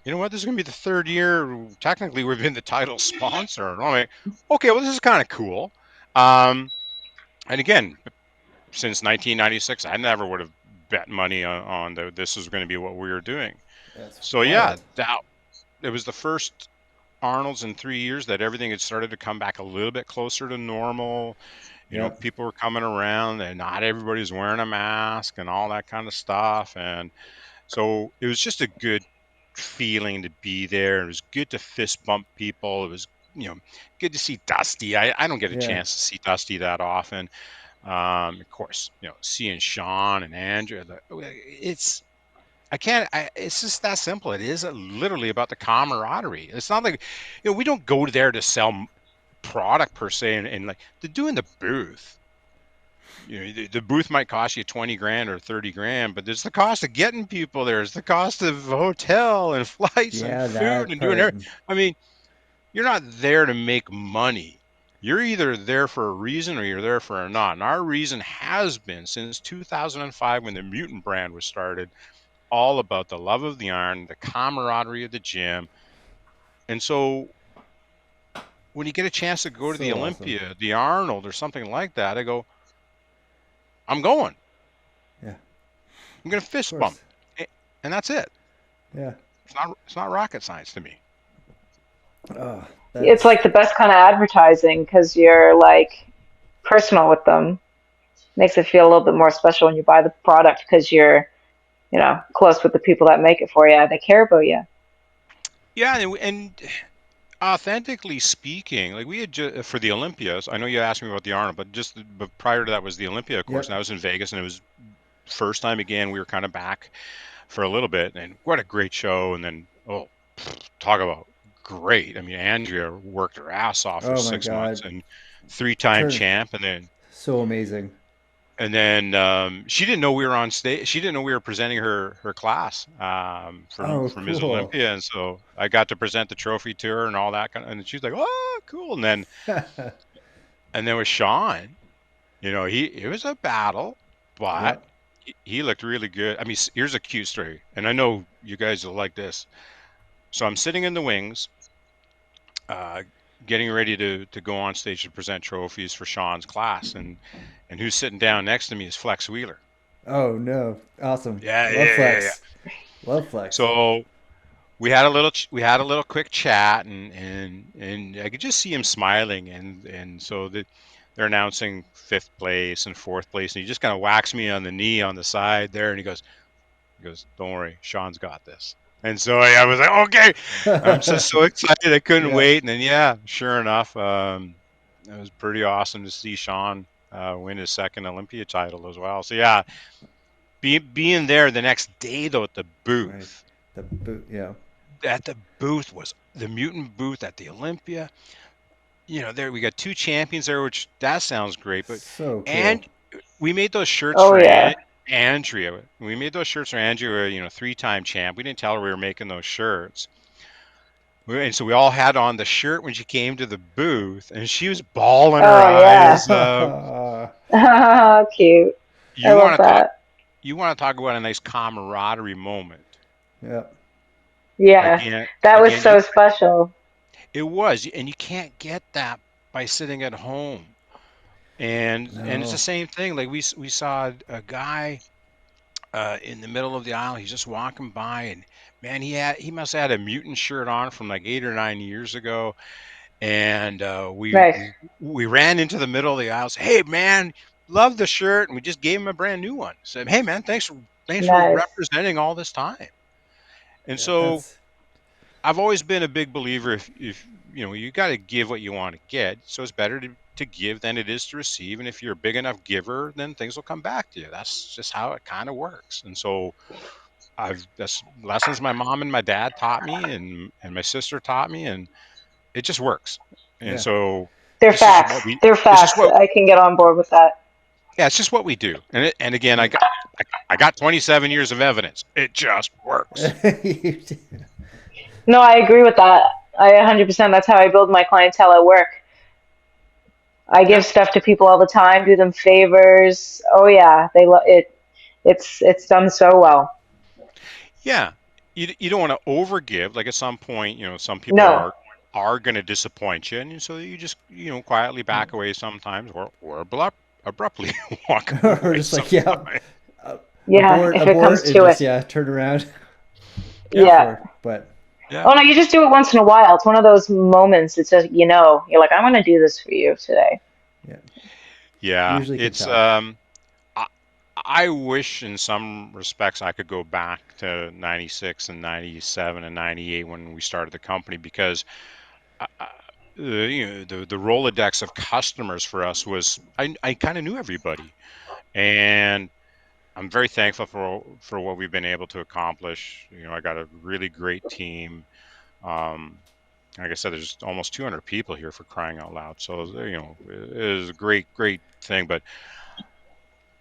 you know what, this is gonna be the third year. Technically, we've been the title sponsor. And I'm like, okay, well, this is kind of cool. Um, and again, since 1996, I never would have bet money on this was going to be what we were doing. That's So yeah, wild. that it was the first Arnold's in 3 years that everything had started to come back a little bit closer to normal. Yep. People were coming around, and not everybody's wearing a mask and all that kind of stuff. And so it was just a good feeling to be there. It was good to fist bump people. It was, good to see Dusty. I don't get a Yeah. chance to see Dusty that often. Of course, seeing Sean and Andrew, it's I can't. It's just that simple. It is literally about the camaraderie. It's not like, we don't go there to sell product per se, and like to do in the booth. The booth might cost you 20 grand or 30 grand, but there's the cost of getting people there. There's the cost of hotel and flights and Yeah, food that and doing part. everything. I mean, you're not there to make money. You're either there for a reason or you're there for a not. And our reason has been, since 2005, when the Mutant brand was started, all about the love of the iron, the camaraderie of the gym. And so when you get a chance to go to the So awesome. Olympia, the Arnold, or something like that, I go, I'm going. Yeah. I'm going to Of fist bump. course. And that's it. Yeah. It's not rocket science to me. Oh, It's that's like the best kind of advertising because you're like personal with them. Makes it feel a little bit more special when you buy the product because you're, close with the people that make it for you. They care about you. Yeah, and authentically speaking, like we had for the Olympias. I know you asked me about the Arnold, but prior to that was the Olympia, of course, and I yep. was in Vegas, and it was first time again. We were kind of back for a little bit, and what a great show! And then, talk about great. I mean, Andrea worked her ass off for Oh my 6 months, god. and three-time Turn champ, and then so amazing. she didn't know we were on stage. She didn't know we were presenting her class, Oh, for Ms. cool. Olympia, and so I got to present the trophy to her and all that kind of. And she's like, "Oh, cool!" And then with Sean, it was a battle, but Yep. he looked really good. I mean, here's a cute story, and I know you guys will like this. So I'm sitting in the wings, uh, getting ready to go on stage to present trophies for Sean's class, and who's sitting down next to me is Flex Wheeler. Oh no. Awesome. Yeah, Love yeah, yeah, yeah. Flex. Love Flex. So we had a little quick chat, and I could just see him smiling, and so the they're announcing 5th place and 4th place, and he just kind of whacks me on the knee on the side there, and he goes, "Don't worry, Sean's got this." And so I was like, "Okay." I'm just so excited, I couldn't Yeah. wait. And then, yeah, sure enough, it was pretty awesome to see Sean win his second Olympia title as well. So yeah, being there the next day though at the Right. booth, The boot. Yeah. was the Mutant booth at the Olympia. There we got 2 champions there, which that sounds great. But So cool. and we made those shirts Oh for yeah. Andrea. We made those shirts for Andrea, 3-time champ. We didn't tell her we were making those shirts. And so we all had on the shirt when she came to the booth, and she was bawling her Oh yeah. eyes. Cute. I You love want to talk? that. You want to talk about a nice camaraderie moment? Yeah. Yeah. Again, That was again, so special. it was, and you can't get that by sitting at home. And it's the No. same thing. Like we saw a guy in the middle of the aisle. He's just walking by, and man, he must have had a Mutant shirt on from like 8 or 9 years ago. And we Nice. we we ran into the middle of the aisle. Said, "Hey man, love the shirt," and we just gave him a brand new one. Said, "Hey man, thanks for Nice. representing all this time." And Yeah. so That's. I've always been a big believer, if you got to give what you want to get. So it's better to give than it is to receive. And if you're a big enough giver, then things will come back to you. That's just how it kind of works. And so that's lessons my mom and my dad taught me, and my sister taught me, and it just works. And Yeah. so They're this is facts. what we They're this is facts. what I can get on board with that. yeah, it's just what we do. And again, Yeah. I got 27 years of evidence. It just works. No, I agree with that. I 100%. That's how I build my clientele at work. I give Yeah. stuff to people all the time, do them favors. Oh yeah, they love it. It's done so well. Yeah. You don't want to overgive. Like at some point, some people No, are going to disappoint you, and so you just quietly back away sometimes, or abruptly walk Or away just like, yeah, sometimes. yeah, if it abort, comes and to just it. yeah, turn around. Go Yeah. Yeah. for it. But Yeah. Oh no, you just do it once in a while. It's one of those moments. It's just you're like, I'm gonna do this for you today. yeah, Yeah. usually can It's tell. I, I wish in some respects I could go back to 96 and 97 and 98 when we started the company, because the Rolodex of customers for us was, I kind of knew everybody, and I'm very thankful for what we've been able to accomplish. I got a really great team. Um, like I said, there's almost 200 people here, for crying out loud. So it is a great thing, but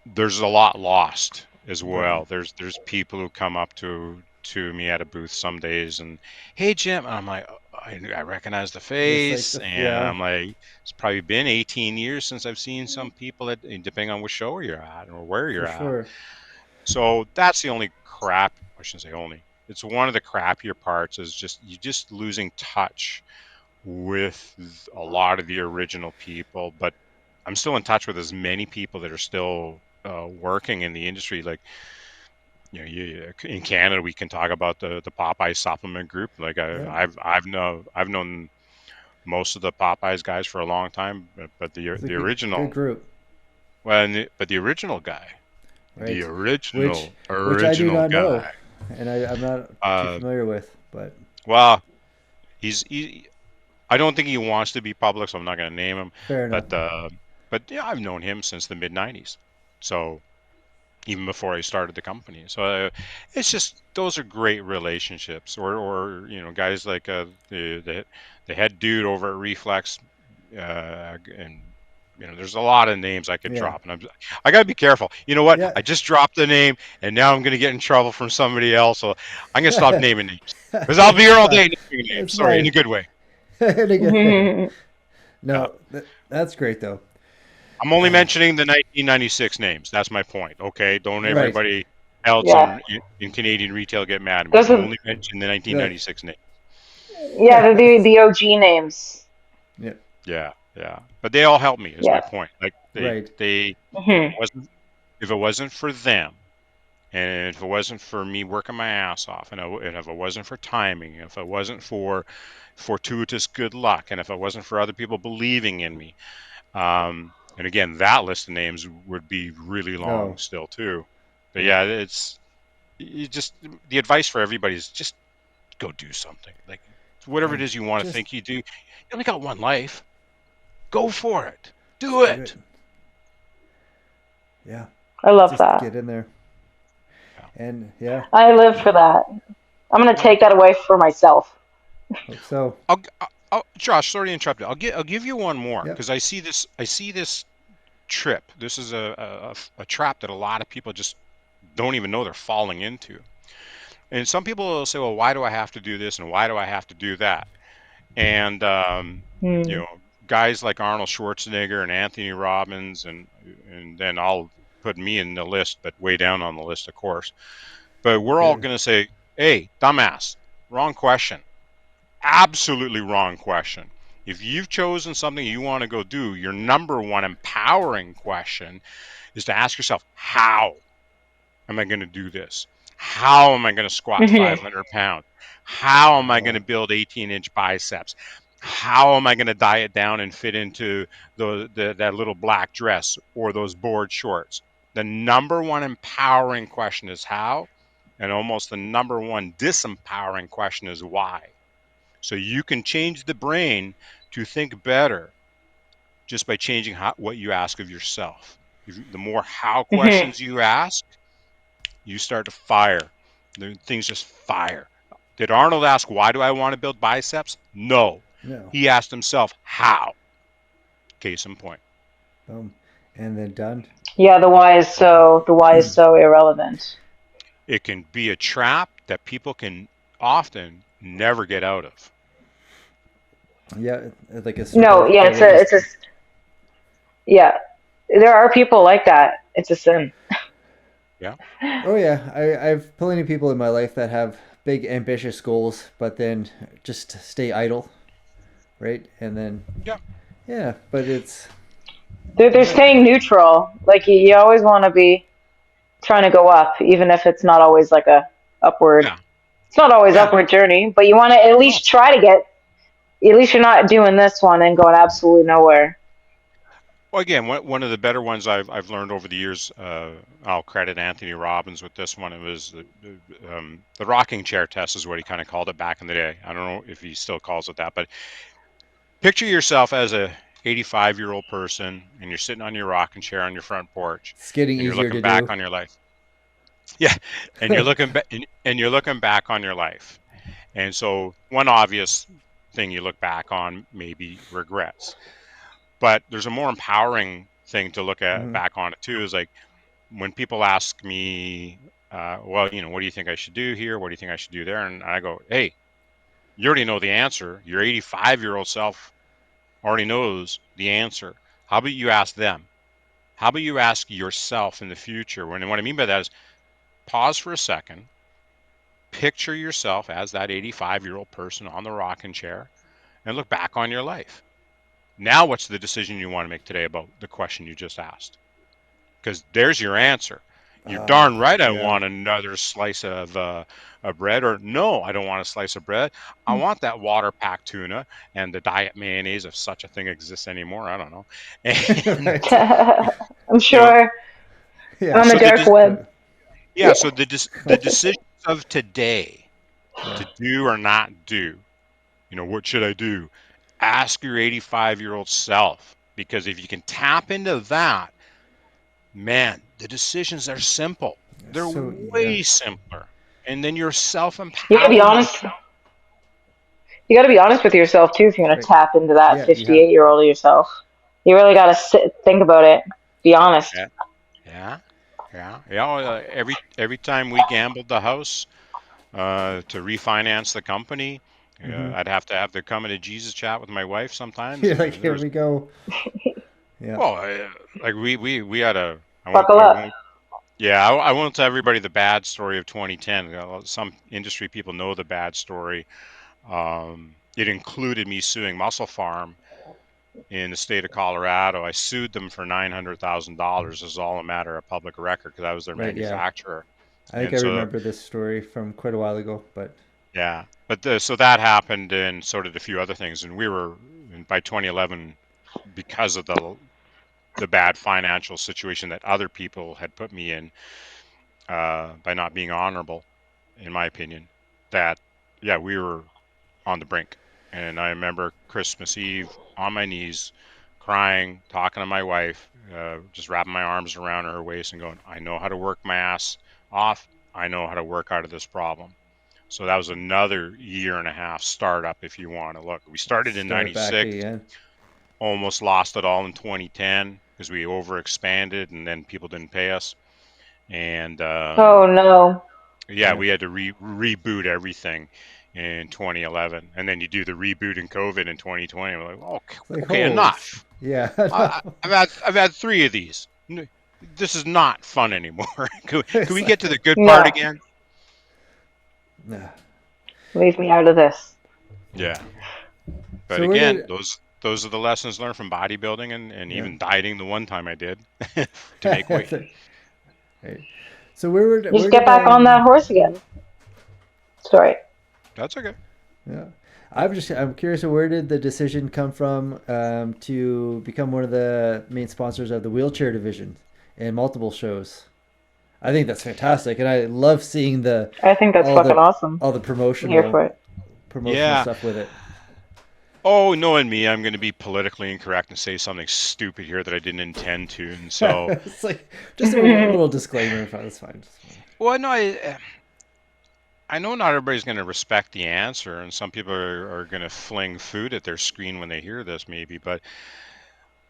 there's a lot lost as Right. well. There's people who come up to me at a booth some days and, "Hey Jim," and I'm like, I recognize the Just like face, the and yeah, I'm like, it's probably been 18 years since I've seen some people depending on which show you're at or where for you're at. sure. So that's the only crap. I shouldn't say only. It's one of the crappier parts, is just you just losing touch with a lot of the original people. But I'm still in touch with as many people that are still working in the industry. Like, in Canada, we can talk about the Popeye supplement group. Like Yeah, I've known most of the Popeyes guys for a long time, but it's a the good original, group, well, but the original guy, the right? Which I do original not know, guy. and I'm not too Uh, familiar with, but well, he I don't think he wants to be public, so I'm not going to name him. fair enough. But yeah, I've known him since the mid '90s. So even before I started the company. So it's just, those are great relationships. Or guys like the head dude over at Reflex, and there's a lot of names I could Yeah, drop, and I got to be careful. You know what? yeah. I just dropped the name, and now I'm going to get in trouble from somebody else. So I'm going to stop naming names, because I'll be here It's all fine. day naming names. It's Sorry, in a fine. good way. Yeah. No, that's great though. I'm only Uh, mentioning the 1996 names. That's my point. Okay, don't right, everybody else Yeah. in Canadian retail get mad at me. Those I'm are only mentioning the right. 1996 name. yeah, they're the OG names. Yeah, Yeah, yeah. But they all helped me. Is my Yeah. point. Like right. if Hmm. it wasn't if it wasn't for them, and if it wasn't for me working my ass off, and if it wasn't for timing, if it wasn't for fortuitous good luck, and if it wasn't for other people believing in me, And again, that list of names would be really long Oh, still too. But yeah. yeah, it's you just the advice for everybody is just go do something. Like whatever it And is you want to just think you do, you only got one life. Go for it. Do do it. it. Yeah. I love Just that. get in there. Yeah. And yeah, I live for that. I'm gonna Yeah. take that away for myself. hope so. Josh, sorry to interrupt you. I'll give you one more Yep. because I see this trip. This is a trap that a lot of people just don't even know they're falling into. And some people will say, well, why do I have to do this and why do I have to do that? And you Hmm. know, guys like Arnold Schwarzenegger and Anthony Robbins, and then I'll put me in the list, but way down on the list, of course. But we're all Okay. going to say, hey, dumbass, wrong question. Absolutely wrong question. If you've chosen something you want to go do, your number one empowering question is to ask yourself, how am I going to do this? How am I going to squat Hmm. 500 pounds? How am I going Wow. to build 18-inch biceps? How am I going to diet down and fit into that little black dress or those board shorts? The number one empowering question is how, and almost the number one disempowering question is why. So you can change the brain to think better just by changing what you ask of yourself. The more how Hmm. questions you ask, you start to fire. Things just fire. Did Arnold ask, why do I want to build biceps? No. No. He asked himself, how? Case in point. Boom. And then done. Yeah, the why is so irrelevant. It can be a trap that people can often never get out of. Yeah, like a No, circle yeah, that will just. yeah. There are people like that. It's a sin. Yeah. Oh yeah, I've plenty of people in my life that have big ambitious goals, but then just stay idle, right? And then Yeah. yeah, but it's They're staying neutral. Like you always want to be trying to go up, even if it's not always like a upward. Yeah. It's not always Yeah. upward journey, but you want to at No. least try to get. At least you're not doing this one and going absolutely nowhere. Well, again, one of the better ones I've learned over the years, I'll credit Anthony Robbins with this one. It was the rocking chair test is what he kind of called it back in the day. I don't know if he still calls it that, but picture yourself as a 85-year-old person and you're sitting on your rocking chair on your front porch it's getting and you're easier looking to back do. on your life. Yeah, and you're looking back on your life. And so one obvious thing you look back on maybe regrets. But there's a more empowering thing to look at Hmm. back on it too is like when people ask me, well, what do you think I should do here? What do you think I should do there? And I go, hey, you already know the answer. Your 85-year-old self already knows the answer. How about you ask them? How about you ask yourself in the future? What I mean by that is pause for a second, picture yourself as that 85-year-old person on the rocking chair, and look back on your life. Now, what's the decision you want to make today about the question you just asked? Because there's your answer. You're darn right I Yeah. want another slice of bread, or no, I don't want a slice of bread. I want that water packed tuna and the diet mayonnaise, if such a thing exists anymore. I don't know. And Right. I'm you know, sure Yeah. on the so dark web. yeah, Yeah. so the decisions of today Yeah. to do or not do. What should I do? Ask your 85-year-old self, because if you can tap into that, man, the decisions are simple. They're So yeah. way simpler. And then you're self You gotta be empowered. honest. You gotta be honest with yourself too if you're gonna Right. tap into that Yeah. You have. 58-year-old of yourself. You really gotta think about it. Be honest. Yeah, yeah, yeah. Yeah. Every time we gambled the house to refinance the company, Hmm. I'd have to have the coming to Jesus chat with my wife sometimes. You're like, here There's we go. Yeah. well, like we had a Buckle I up. won't yeah, I won't tell everybody the bad story of 2010. Some industry people know the bad story. It included me suing Muscle Farm in the state of Colorado. I sued them for $900,000. It's all a matter of public record because I was their Right. Yeah. manufacturer. I think And I so, remember this story from quite a while ago, but yeah, but so that happened, and so did a few other things. And we were by 2011, because of the the bad financial situation that other people had put me in by not being honorable, in my opinion, that yeah, we were on the brink. And I remember Christmas Eve on my knees, crying, talking to my wife, just wrapping my arms around her waist and going, I know how to work my ass off. I know how to work out of this problem. So that was another year and a half startup, if you want to look. We started in Start it back '96, again. almost lost it all in 2010 because we overexpanded and then people didn't pay us. And Oh no. yeah, Yeah. we had to reboot everything in 2011, and then you do the reboot in COVID in 2020. We're like, oh, It's like, okay, holy. enough. Yeah. I've had three of these. This is not fun anymore. Can It's we get to like, the good part No. again? nah. Leave me out of this. Yeah, but So where again, did those are the lessons learned from bodybuilding and yeah. even dieting the one time I did to make weight. Right. So where You where just get did back on that horse again. Sorry. That's okay. yeah. I'm curious, where did the decision come from to become one of the main sponsors of the wheelchair division in multiple shows? I think that's fantastic, and I love seeing the I think that's all fucking the awesome. all the I'm here for promotional it. Yeah. stuff with it. Oh, knowing me, I'm going to be politically incorrect and say something stupid here that I didn't intend to, and so It's like just a little disclaimer. That's fine. well, no, I know not everybody's going to respect the answer, and some people are going to fling food at their screen when they hear this, maybe. But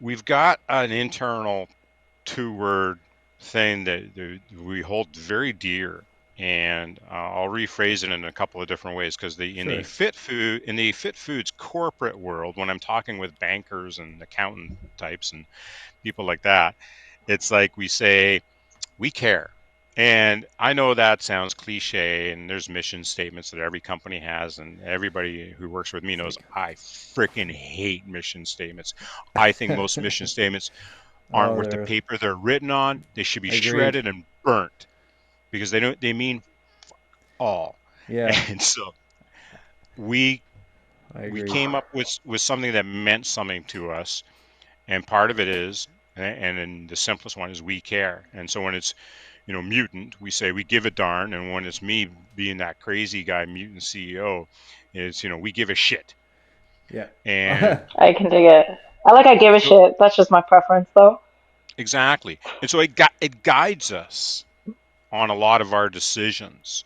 we've got an internal two-word thing that we hold very dear, and I'll rephrase it in a couple of different ways because Sure. in the fit foods corporate world, when I'm talking with bankers and accountant types and people like that, it's like we say we care. And I know that sounds cliche, and there's mission statements that every company has, and everybody who works with me It's knows like, I freaking hate mission statements. I think most mission statements aren't oh, worth the they're paper they're written on. They should be agreed. shredded and burnt because they mean all. Yeah, And so we I we agree. came up with something that meant something to us, and part of it is, and then the simplest one is we care. And so when it's mutant, we say we give a darn, and when it's me being that crazy guy, mutant CEO, is we give a shit. Yeah. And I can dig it. I give a so shit. That's just my preference, though. exactly, and so it guides us on a lot of our decisions,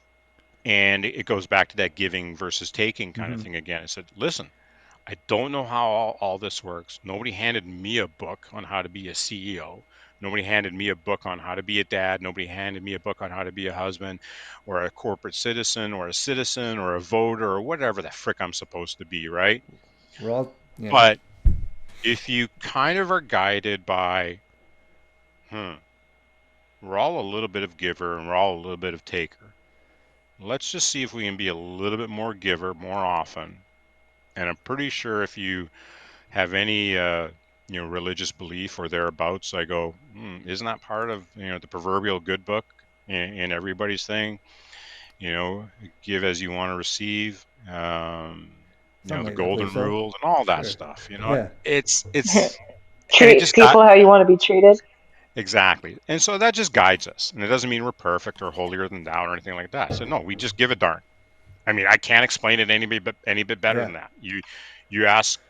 and it goes back to that giving versus taking kind of hmm thing again. I said, listen, I don't know how all this works. Nobody handed me a book on how to be a CEO. Nobody handed me a book on how to be a dad. Nobody handed me a book on how to be a husband or a corporate citizen or a voter or whatever the frick I'm supposed to be, right? We're all yeah. But if you kind of are guided by, hmm, we're all a little bit of giver and we're all a little bit of taker. Let's just see if we can be a little bit more giver more often. And I'm pretty sure if you have any religious belief or thereabouts, I go, isn't that part of the proverbial good book in everybody's thing? Give as you want to receive. Something The like that, I believe golden so. rule and all that Sure. stuff. Yeah. It's and it Treat just got people how you want to be treated. exactly, and so that just guides us, and it doesn't mean we're perfect or holier than thou or anything like that. So no, we just give a darn. I mean, I can't explain it any bit better Yeah. than that. You ask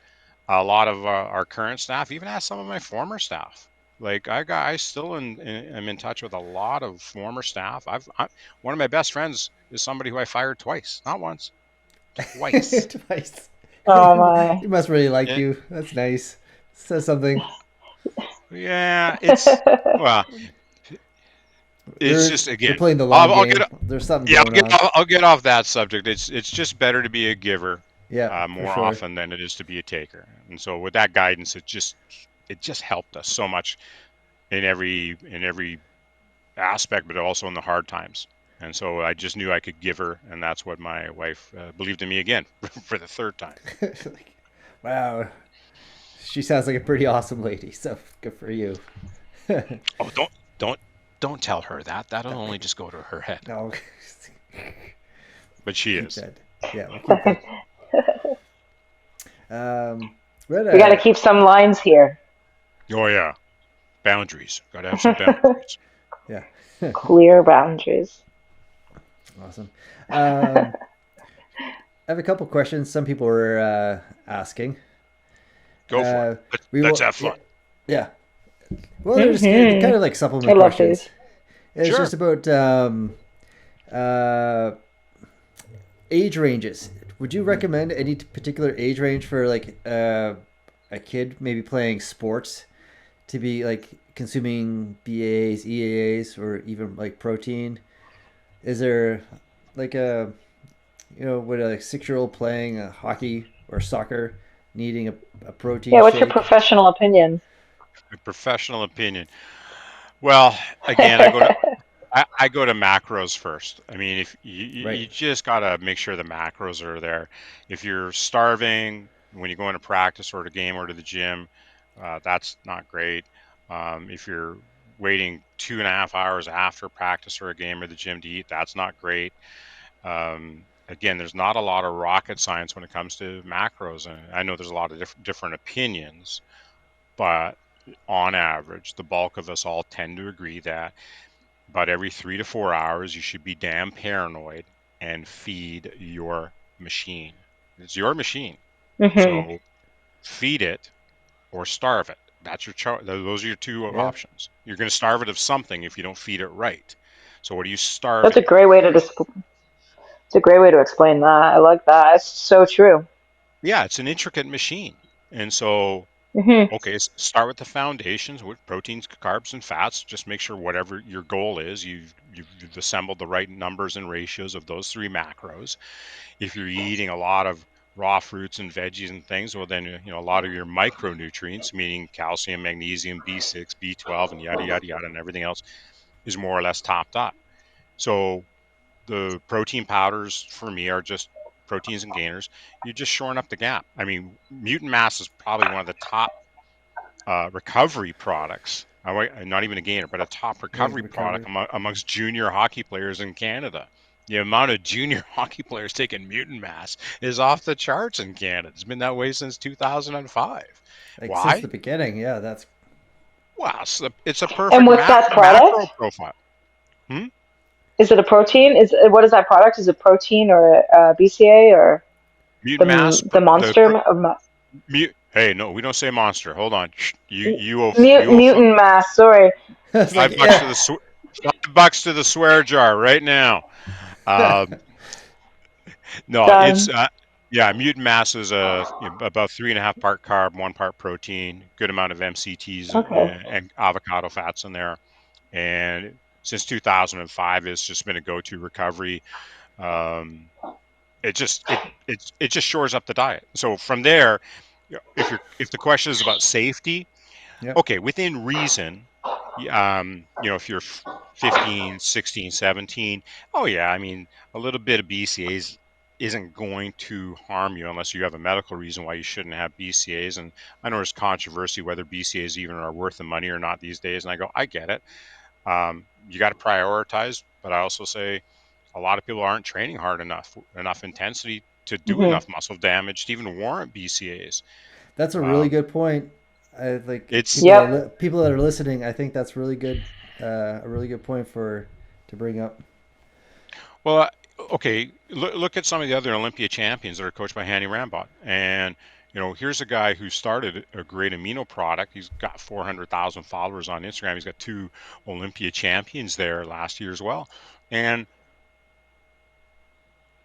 a lot of our current staff, even ask some of my former staff. Like I still am in touch with a lot of former staff. One of my best friends is somebody who I fired twice, not once, twice. Twice. Oh my. He must really like Yeah, you. That's nice. Says something. yeah, it's well, it's just They're again, playing the long I'll game. get There's something yeah, going on. I'll get off that subject. It's just better to be a giver Yeah, for more sure. often than it is to be a taker. And so with that guidance, it just helped us so much in every aspect, but also in the hard times. And so I just knew I could give her, and that's what my wife believed in me again for the third time. Like, wow, she sounds like a pretty awesome lady. So good for you. Oh, don't don't tell her that. That'll only just go to her head. No, But she keep is. that. Yeah, we'll keep that. Um, read We got to a keep some lines here. Oh yeah. Boundaries. Got to have some boundaries. Yeah. Clear boundaries. Awesome. I have a couple questions. Some people were asking. Go for it. Uh, we Let's will. have Yeah. fun. Yeah. Well, they're just kind Hmm. of like I supplement love these. questions. It's just Sure. about uh, age ranges. Would you recommend any particular age range for like a kid maybe playing sports to be like consuming BAs, EAAs, or even like protein? Is there like would a 6-year-old playing hockey or soccer needing a protein Yeah, what's your shake? professional opinion? A professional opinion. Well, again, I go to macros first. I mean, if Right. you just gotta make sure the macros are there. If you're starving when you go into practice or to game or to the gym, that's not great. If you're waiting 2.5 hours after practice or a game or the gym to eat, that's not great. Again, there's not a lot of rocket science when it comes to macros, and I know there's a lot of different opinions, but on average, the bulk of us all tend to agree that about every 3 to 4 hours, you should be damn paranoid and feed your machine. It's your machine. Hmm. So feed it or starve it. That's your those are your two Yeah. options. You're going to starve it of something if you don't feed it right. So what are you That's starving a it? great way to it's a great way to explain that. I like that. It's so true. Yeah, it's an intricate machine. And so, Hmm. okay, start with the foundations with proteins, carbs, and fats. Just make sure whatever your goal is, you've assembled the right numbers and ratios of those three macros. If you're eating a lot of raw fruits and veggies and things, well, then a lot of your micronutrients, meaning calcium, magnesium, B6, B12, and yada yada yada, and everything else, is more or less topped up. So the protein powders for me are just proteins and gainers. You're just shoring up the gap. I mean, Mutant Mass is probably one of the top recovery products. Not even a gainer, but a top recovery product Recovery. amongst junior hockey players in Canada. The amount of junior hockey players taking Mutant Mass is off the charts in Canada. It's been that way since 2005. Like since the Why? beginning, yeah, that's Well, it's a And perfect what's that macro product? profile. Hmm? Is it a protein? Is what is that product? Is it protein or BCA or Mutant Mass, the the monster Hey, no, we don't say monster. Hold on. You owe mutant mass? Sorry, it's like $5 to yeah. the $5 to the swear jar right now. Um, no, it's done. yeah. Mutant Mass is about 3.5 part carb, 1 part protein, good amount of MCTs Okay. and avocado fats in there. And since 2005, it's just been a go-to recovery. Um, it just shores up the diet. So from there, if the question is about safety, Yep. okay, within reason, if you're 15, 16, 17, oh yeah, I mean, a little bit of BCAs isn't going to harm you unless you have a medical reason why you shouldn't have BCAs. And I know there's controversy whether BCAs even are worth the money or not these days. And I go, I get it. You got to prioritize, but I also say a lot of people aren't training hard enough intensity to do Hmm. enough muscle damage to even warrant BCAs. That's a really Um, good point. I like it's Yep. people that are listening. I think that's really good. A really good point for to bring up. Well, okay. Look at some of the other Olympia champions that are coached by Hanny Rambot, and here's a guy who started a great amino product. He's got 400,000 followers on Instagram. He's got 2 Olympia champions there last year as well, and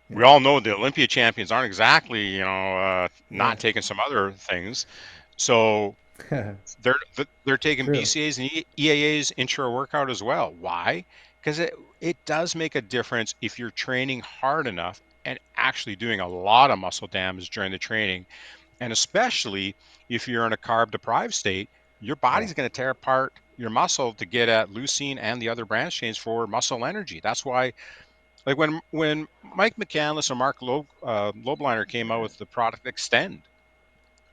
we Yeah. all know the Olympia champions aren't exactly Yeah. not taking some other things. So they're they're taking True. BCAs and EAAs intra workout as well. Why? Because it does make a difference if you're training hard enough and actually doing a lot of muscle damage during the training, and especially if you're in a carb deprived state, your Oh. body's going to tear apart your muscle to get at leucine and the other branch chains for muscle energy. That's why, like when Mike McCandless and Mark Lobliner came out with the product Extend,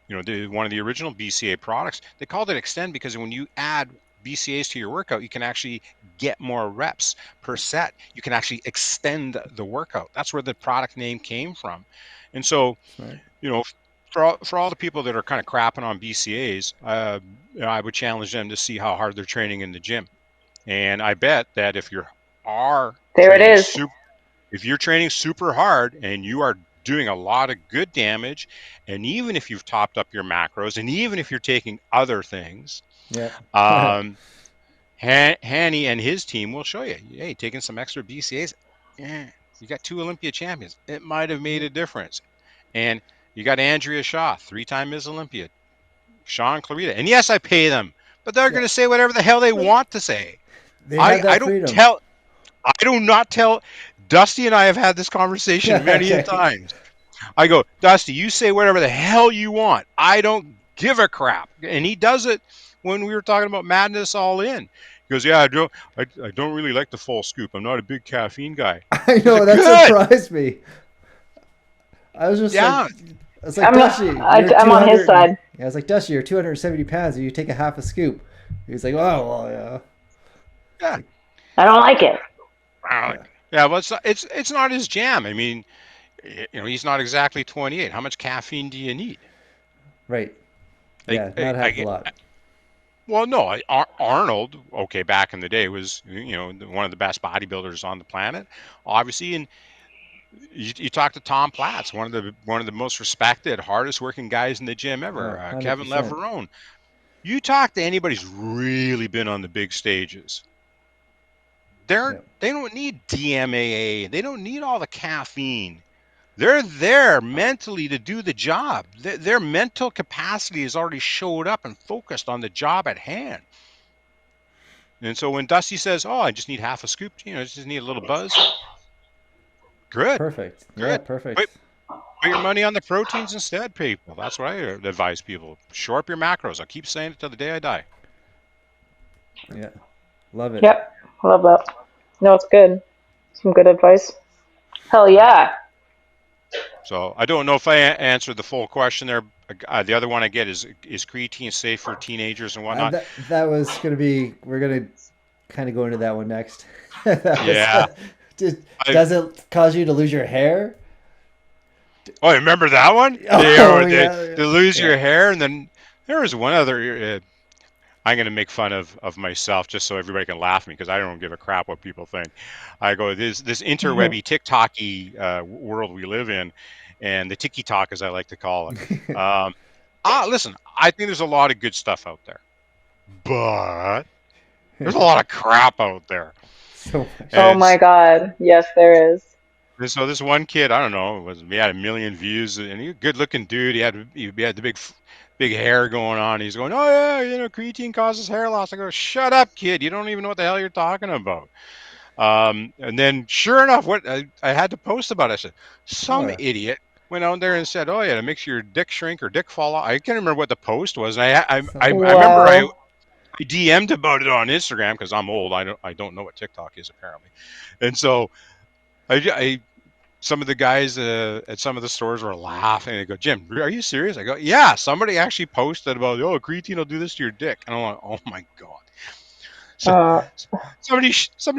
one of the original BCA products, they called it Extend because when you add BCAs to your workout, you can actually get more reps per set. You can actually extend the workout. That's where the product name came from. And so, Smart. you know, for all the people that are kind of crapping on BCAs, I would challenge them to see how hard they're training in the gym. And I bet that if you are There it training is. super, if you're training super hard and you are doing a lot of good damage, and even if you've topped up your macros, and even if you're taking other things, Yep. um, Hanny and his team will show you. Hey, taking some extra BCAs, you got 2 Olympia champions. It might have made a difference. And you got Andrea Shaw, 3-time Miss Olympia, Sean Clarita. And yes, I pay them, but they're Yeah. going to say whatever the hell they want to say. They have I that don't freedom. tell. I do not tell. Dusty and I have had this conversation many a Okay. times. I go, Dusty, you say whatever the hell you want. I don't give a crap. And he does it when we were talking about Madness All In. He goes, yeah, I don't really like the full scoop. I'm not a big caffeine guy. I I know said, that good. surprised me. I was just like, Yeah. it's like Dusty, you're I'm on his 200. side. Yeah, I was like Dusty, you're 270 pounds, and you take a half a scoop. He was like, oh well, yeah. Yeah. I don't like it. Yeah. Yeah, well, it's not his jam. I mean, he's not exactly 28. How much caffeine do you need? Right. Like, Yeah, not a heck of a lot. well, no, Arnold, okay, back in the day was, one of the best bodybuilders on the planet, obviously. And you talk to Tom Platz, one of the most respected, hardest working guys in the gym ever, Oh, Kevin 100%. Leverone. You talk to anybody who's really been on the big stages. Yep. They don't need DMAA. They don't need all the caffeine. They're there mentally to do the job. Their mental capacity has already showed up and focused on the job at hand. And so when Dusty says, "Oh, I just need half a scoop," I just need a little buzz. Good, Perfect. Yeah, good. Put, perfect. put your money on the proteins instead, people. That's what I advise people. Shore up your macros. I'll keep saying it till the day I die. Yeah. Love it. Yep. Love that. No, it's good. Some good advice. Hell yeah. So I don't know if I answered the full question there. The other one I get is creatine safe for teenagers and whatnot? That was gonna be. We're gonna kind of go into that one next. That was. Yeah. Does it cause you to lose your hair? Oh, you remember that one? Oh They yeah, lose yeah. your hair, and then there was one other. I'm going to make fun of myself just so everybody can laugh at me because I don't give a crap what people think. I go this interwebby TikToky world we live in, and the TikTok as I like to call it. Listen, I think there's a lot of good stuff out there, but there's a lot of crap out there. So much. Oh And, my God. Yes, there is. and so this one kid, I don't know, he had 1 million views, and he a good looking dude. He had the big hair going on. He's going, oh yeah, creatine causes hair loss. I go, shut up, kid. You don't even know what the hell you're talking about. And then sure enough, what I had to post about it. I said, some Oh, idiot went out there and said, oh yeah, it makes your dick shrink or dick fall off. I can't remember what the post was. And I some remember I Wow. DM'd about it on Instagram because I'm old. I don't know what TikTok is apparently. And so I some of the guys at some of the stores were laughing. They go, Jim, are you serious? I go, yeah. Somebody actually posted about, oh, creatine will do this to your dick. And I'm like, oh my God. So, Uh, somebody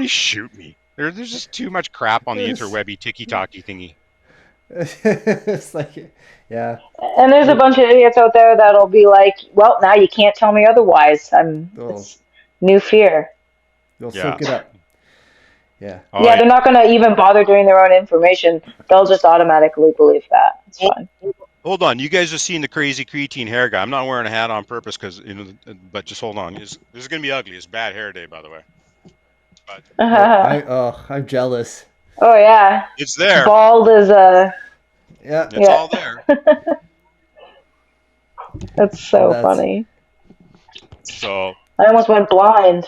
shoot me. There's just too much crap on the it's, interwebby ticky-tacky thingy. it's like, yeah. and there's a It, bunch of idiots out there that'll be like, well, now you can't tell me otherwise. they'll, It's new fear. they'll Yeah. soak it up. Yeah. Oh, Yeah, yeah. they're not going to even bother doing their own information. They'll just automatically believe that. It's fine. Hold on. You guys have seen the crazy creatine hair guy. I'm not wearing a hat on purpose because, but just hold on. This is going to be ugly. It's bad hair day, by the way. But I'm jealous. Oh, yeah. it's there. Bald is a. Yeah. It's Yeah. all there. That's so That's funny. So, I almost went blind.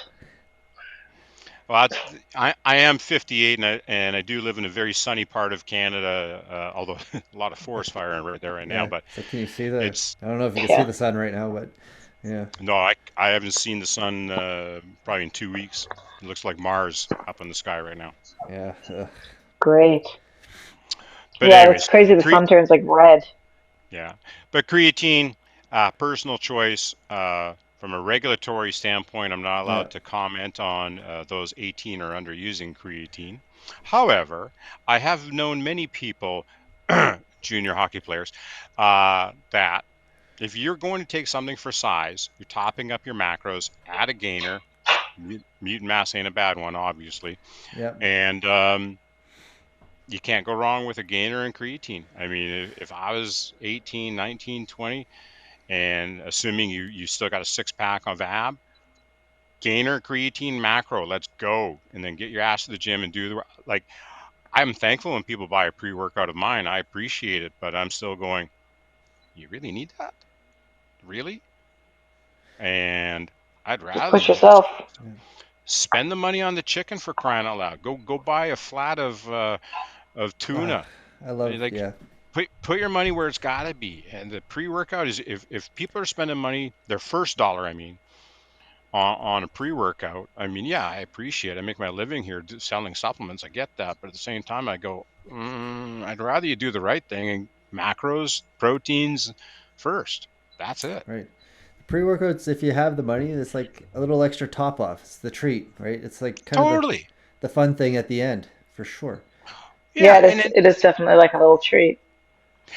well, I am 58 and I do live in a very sunny part of Canada, although a lot of forest fire right there right now. yeah. But So can you see the? it's I don't know if you can see Yeah. the sun right now, but yeah. no, I haven't seen the sun probably in 2 weeks. It looks like Mars up in the sky right now. Yeah. Great. But Yeah, it's anyways, crazy. The sun turns like red. yeah. But creatine, personal choice. From a regulatory standpoint, I'm not Yeah. allowed to comment on those 18 or under using creatine. However, I have known many people junior hockey players, that if you're going to take something for size, you're topping up your macros, add a gainer. Mutant mass ain't a bad one, obviously. Yep. And you can't go wrong with a gainer and creatine. I mean, if I was 18, 19, 20, and assuming you still got a six pack of ab, gainer, creatine, macro, let's go. And then get your ass to the gym and do the, like, I'm thankful when people buy a pre workout of mine. I appreciate it, but I'm still going, you really need that? Really? And I'd Just rather push you just yourself. spend the money on the chicken, for crying out loud. Go buy a flat of Uh, tuna. I love, Like, yeah. put your money where it's got to be. And the pre-workout is, if people are spending money, their first dollar, I mean, on a pre-workout, I mean, yeah, I appreciate it. I make my living here selling supplements. I get that. But at the same time, I go, I'd rather you do the right thing, and macros, proteins first. That's it. Right. Pre-workouts, if you have the money, it's like a little extra top off. It's the treat, right? It's like kind of Totally. the fun thing at the end, for sure. Yeah, Yeah. And then it is definitely like a little treat.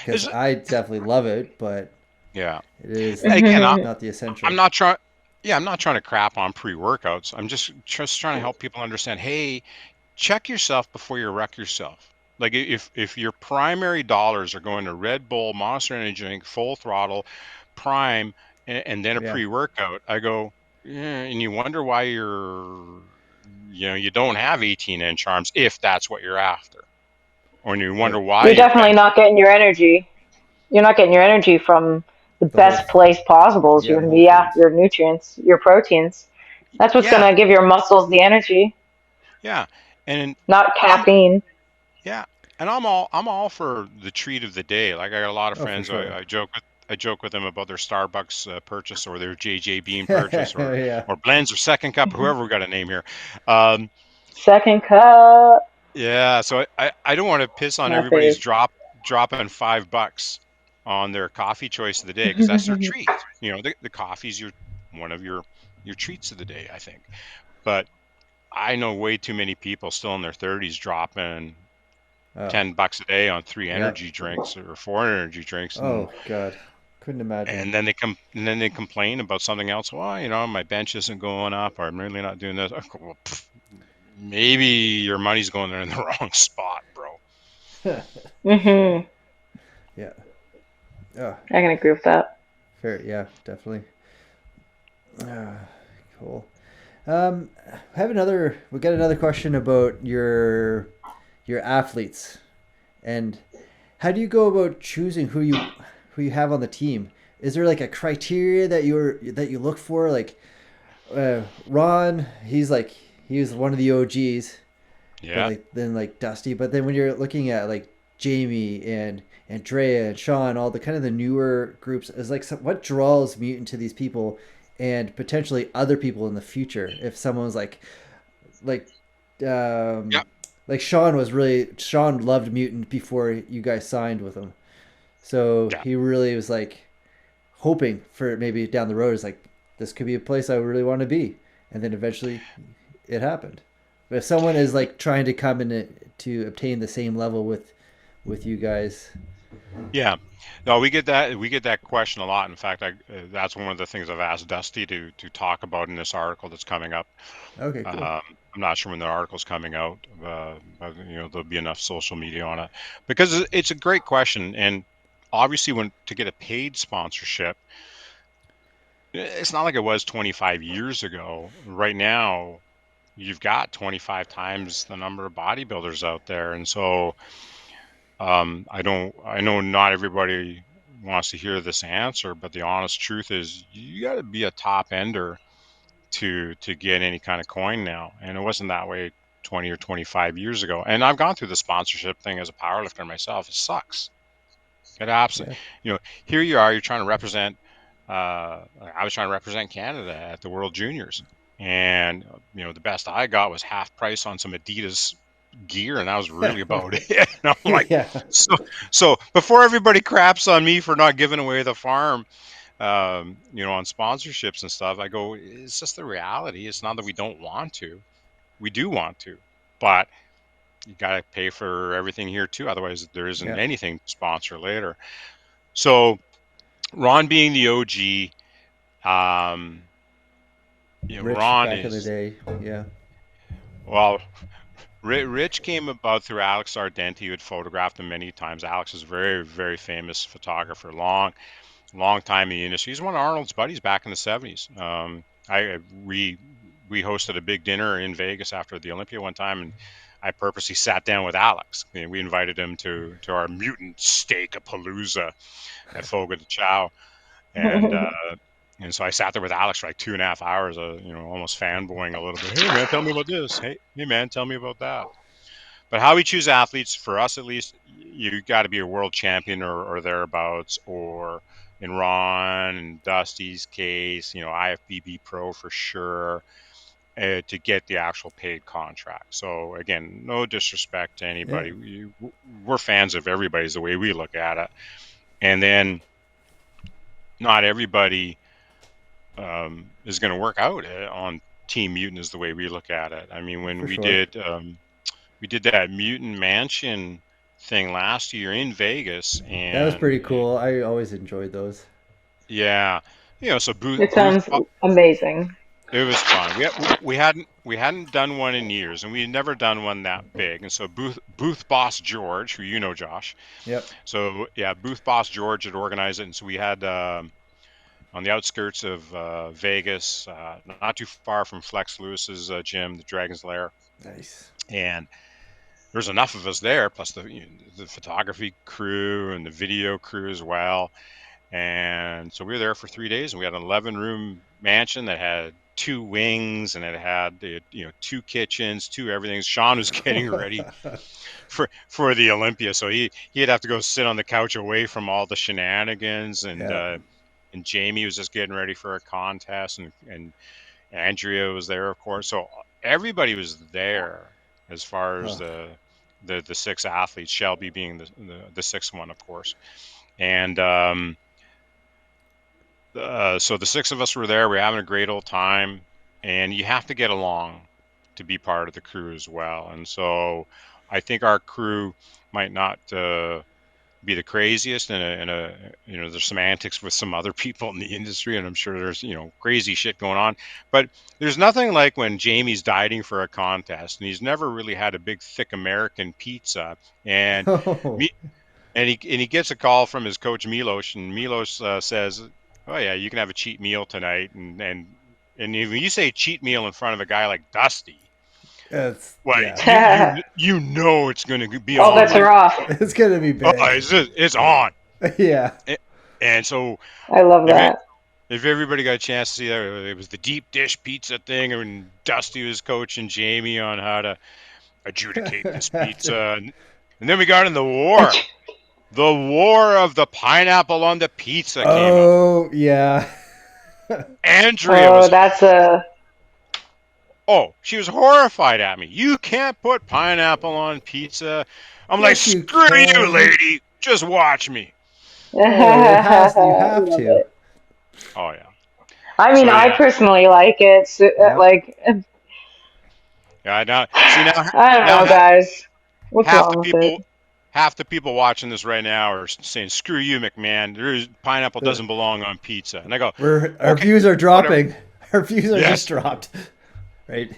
Because is, I definitely love it, but yeah. it is Again, not the essential. I'm not trying. Yeah, I'm not trying to crap on pre-workouts. I'm just trying to help people understand. Hey, check yourself before you wreck yourself. Like, if your primary dollars are going to Red Bull, Monster Energy drink, full throttle, Prime, and then a Yeah. pre-workout, I go, yeah, and you wonder why you don't have 18-inch arms if that's what you're after, or you wonder Right. why You're your definitely bench. not getting your energy. You're not getting your energy from the The whole, best place possible. You're yeah, going to whole be after foods. your nutrients, your proteins. That's what's going Yeah, to give your muscles the energy, yeah, and not I'm caffeine. Yeah, and I'm all for the treat of the day. Like, I got a lot of Oh, for friends. sure. I joke with them about their Starbucks purchase, or their JJ Bean purchase, Yeah. or blends, or second cup, whoever we got a name here. Um, Second cup, yeah, so I don't want to piss on my everybody's fave. dropping $5 on their coffee choice of the day, because that's their treat. The coffee's one of your treats of the day, I think. But I know way too many people still in their 30s dropping Oh, $10 a day on three yep. energy drinks or four energy drinks, and Oh, God. Couldn't imagine. and then they complain about something else. Well, my bench isn't going up, or I'm really not doing this. Well, maybe your money's going there in the wrong spot, bro. Hmm. Yeah. Oh, I can agree with that. fair. Yeah, definitely. Ah, cool. I have another. We got another question about your athletes, and how do you go about choosing who you have on the team? Is there like a criteria that you look for? Like Ron, he was one of the OGs, but Yeah, like then like Dusty. But then when you're looking at like Jamie and Andrea and Sean, all the kind of the newer groups, is like what draws Mutant to these people and potentially other people in the future. If someone's like yeah, like Sean loved Mutant before you guys signed with him, so yeah, he really was like hoping for maybe down the road is like this could be a place I really want to be, and then eventually it happened. But if someone is like trying to come in to obtain the same level with you guys, yeah. No, we get that question a lot. In fact, that's one of the things I've asked Dusty to talk about in this article that's coming up. okay, cool. I'm not sure when the article's coming out, but there'll be enough social media on it, because it's a great question. And obviously, when to get a paid sponsorship, it's not like it was 25 years ago. Right now, you've got 25 times the number of bodybuilders out there, and so I know not everybody wants to hear this answer, but the honest truth is you got to be a top ender to get any kind of coin now, and it wasn't that way 20 or 25 years ago. And I've gone through the sponsorship thing as a powerlifter myself. It sucks. It absolutely, Yeah, here you are, you're trying to represent. I was trying to represent Canada at the World Juniors, and the best I got was half price on some Adidas gear, and that was really about it. And I'm like, yeah, so before everybody craps on me for not giving away the farm, on sponsorships and stuff, I go, it's just the reality. It's not that we don't want to. We do want to, but you got to pay for everything here too. Otherwise, there isn't Yeah. anything to sponsor later. So Ron being the OG, um, Rich Ron back in the is, day. Yeah. well, Rich came about through Alex Ardenti, who had photographed him many times. Alex is a very, very famous photographer, long time in the industry. He's one of Arnold's buddies back in the 70s. I we hosted a big dinner in Vegas after the Olympia one time, and I purposely sat down with Alex. We invited him to our mutant steak palooza at Fogo de Chao, and so I sat there with Alex for like 2.5 hours, almost fanboying a little bit. Hey man, tell me about this. Hey man, tell me about that. But how we choose athletes, for us at least, you got to be a world champion or thereabouts, or in Ron and Dusty's case, IFBB Pro for sure, to get the actual paid contract. So again, no disrespect to Yeah. anybody. We're fans of everybody's the way we look at it. And then not everybody is going to work out on Team Mutant is the way we look at it. I mean, when For sure. we did that Mutant Mansion thing last year in Vegas, That was pretty and cool. I always enjoyed those. yeah, so It sounds amazing. it was fun. We hadn't done one in years, and we had never done one that big. And so booth boss George, who you know, Josh. Yep. So yeah, booth boss George had organized it, and so we had on the outskirts of Vegas, not too far from Flex Lewis's gym, the Dragon's Lair, Nice. and there's enough of us there, plus the photography crew and the video crew as well. And so we were there for 3 days, and we had an 11-room mansion that had 2 wings, and it had two kitchens, two everything. Sean was getting ready for the Olympia, so he'd have to go sit on the couch away from all the shenanigans, Yeah. and Jamie was just getting ready for a contest, and Andrea was there, of course. So everybody was there as far as Oh, the 6 athletes, Shelby being the sixth one, of course. And so the 6 of us were there. We were having a great old time, and you have to get along to be part of the crew as well. And so I think our crew might not be the craziest, and there's some antics with some other people in the industry, and I'm sure there's crazy shit going on. But there's nothing like when Jamie's dieting for a contest, and he's never really had a big thick American pizza, and oh. me and he gets a call from his coach Milos, and Milos says, "Oh yeah, you can have a cheat meal tonight." And when you say cheat meal in front of a guy like Dusty, It's well, yeah. it's going to be All on. bets Like, are off. It's gonna be oh, big. it's on. Yeah. And so I love that. if everybody got a chance to see that, it was the deep dish pizza thing, and Dusty was coaching Jamie on how to adjudicate this pizza, and then we got in the war. The war of the pineapple on the pizza came up. Oh yeah. Andrea Oh, was, that's a. she was horrified at me. You can't put pineapple on pizza. I'm like, Yes, you screw you, can. lady. Just watch me. Oh, it has. You have Love to. it. Oh yeah. I mean, So I yeah, personally like it. So, Yep. like, yeah. Now see I don't now know, guys. What's half the wrong with it? people watching this right now are saying, "Screw you, McMahon. Pineapple Uh, doesn't belong on pizza." And I go, our "Okay, views are whatever." dropping. Our views are just Yes, dropped. Right.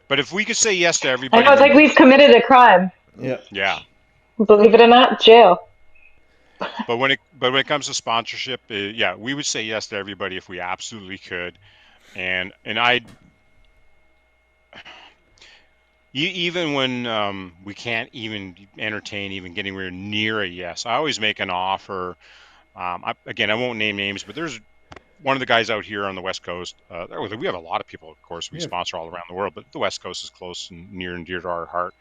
but if we could say yes to I everybody, know it's we like would. we've committed a crime. Yep. Yeah. Believe it or not, jail. But when it comes to sponsorship, yeah, we would say yes to everybody if we absolutely could. And even when we can't even entertain even getting near a yes, I always make an offer. Again, I won't name names, but there's one of the guys out here on the West Coast. We have a lot of people, of course, we We have sponsor all around the world, but the West Coast is close and near and dear to our heart.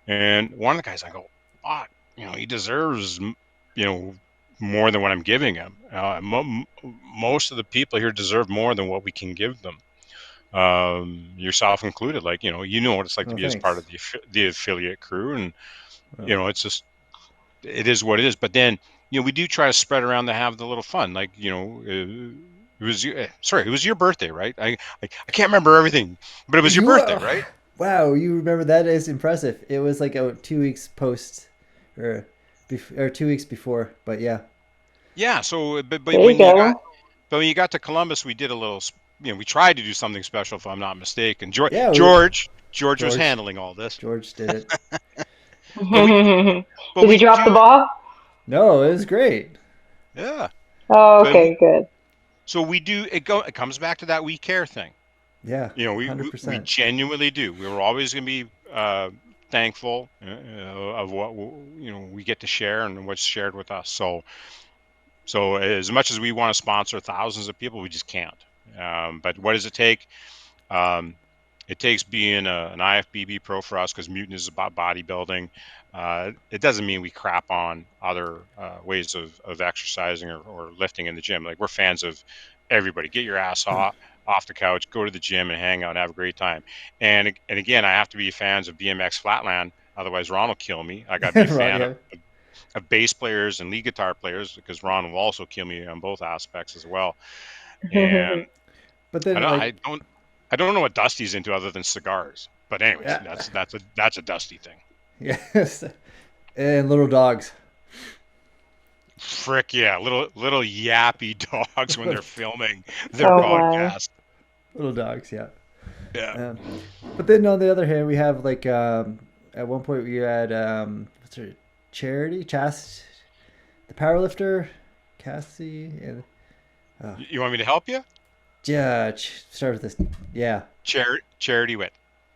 And one of the guys, I go, he deserves, more than what I'm giving him. Most of the people here deserve more than what we can give them. Yourself included. Like, what it's like to oh be as part thanks. of the affiliate crew, and Well, it's just, it is what it is. But then, we do try to spread around to have the little fun. Like, it was your birthday, right? I can't remember everything, but it was your you birthday, right? Wow, you remember that is impressive. It was like 2 weeks post, or, or 2 weeks before. But yeah, Yeah. So, but There you go. when you got to Columbus, we did a little. We tried to do something special, if I'm not mistaken. yeah, George was George handling all this, George did it. but we but Did you we drop do the it. ball? No, it was great. Yeah. Oh, But okay, good. so we do it. It comes back to that we care thing. Yeah, hundred We percent. genuinely do. We were always going to be thankful of what we get to share and what's shared with us. So as much as we want to sponsor thousands of people, we just can't. But what does it take? Um, it takes being an IFBB pro for us because Mutant is about bodybuilding. It doesn't mean we crap on other ways of exercising or lifting in the gym. Like we're fans of everybody. Get your ass off the couch, go to the gym and hang out and have a great time. And again, I have to be fans of BMX Flatland. Otherwise, Ron will kill me. I got to be a Ron, fan yeah. of bass players and lead guitar players because Ron will also kill me on both aspects as well. And But I then don't, like, I don't, I don't know what Dusty's into other than cigars. But anyways, yeah, that's a Dusty thing. yes, and little dogs. Frick yeah, little yappy dogs when they're filming their Oh my. podcast. Little dogs, yeah. Yeah, Um, but then on the other hand, we have like at one point we had what's her Charity, the powerlifter, Cassie, and you want me to help you? yeah, start with this. Yeah, Charity Wit.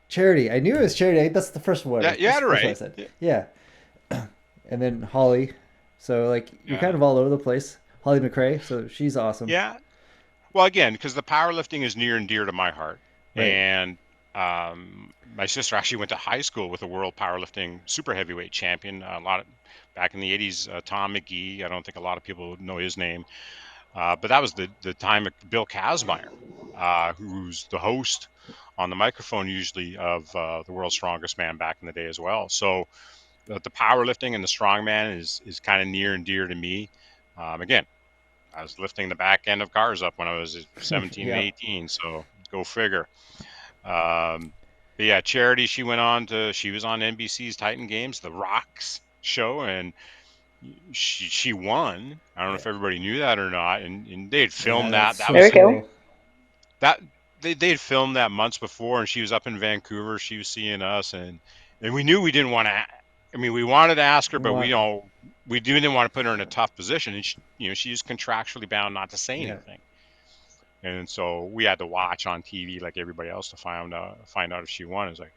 Charity. I knew it was Charity. That's the first one. Yeah, you That's had the it first one I right. said. Yeah, and then Holly. So like you're Yeah, kind of all over the place. Holly McRae. So she's awesome. yeah. Well, again, because the powerlifting is near and dear to my heart, Right. and my sister actually went to high school with a world powerlifting super heavyweight champion. A lot of back in the '80s, Tom McGee. I don't think a lot of people know his name, but that was the time of Bill Kazmaier, who's the host on the microphone usually of the World's Strongest Man back in the day as well. So the powerlifting and the strongman is kind of near and dear to me. Again, I was lifting the back end of cars up when I was 17 and Yeah. 18, so go figure. Um, but yeah, Charity, she was on NBC's Titan Games, the Rocks show, and she won. I don't know Yeah. if everybody knew that or not, and they'd Yeah. filmed That's that. That so There we was go. cool. that they'd filmed that months before, and she was up in Vancouver. She was seeing us, and we knew we didn't want to. I mean, we wanted to ask her, We but want. we didn't want to put her in a tough position, and she's contractually bound not to say Yeah. anything. And so we had to watch on TV like everybody else to find out if she won. It's like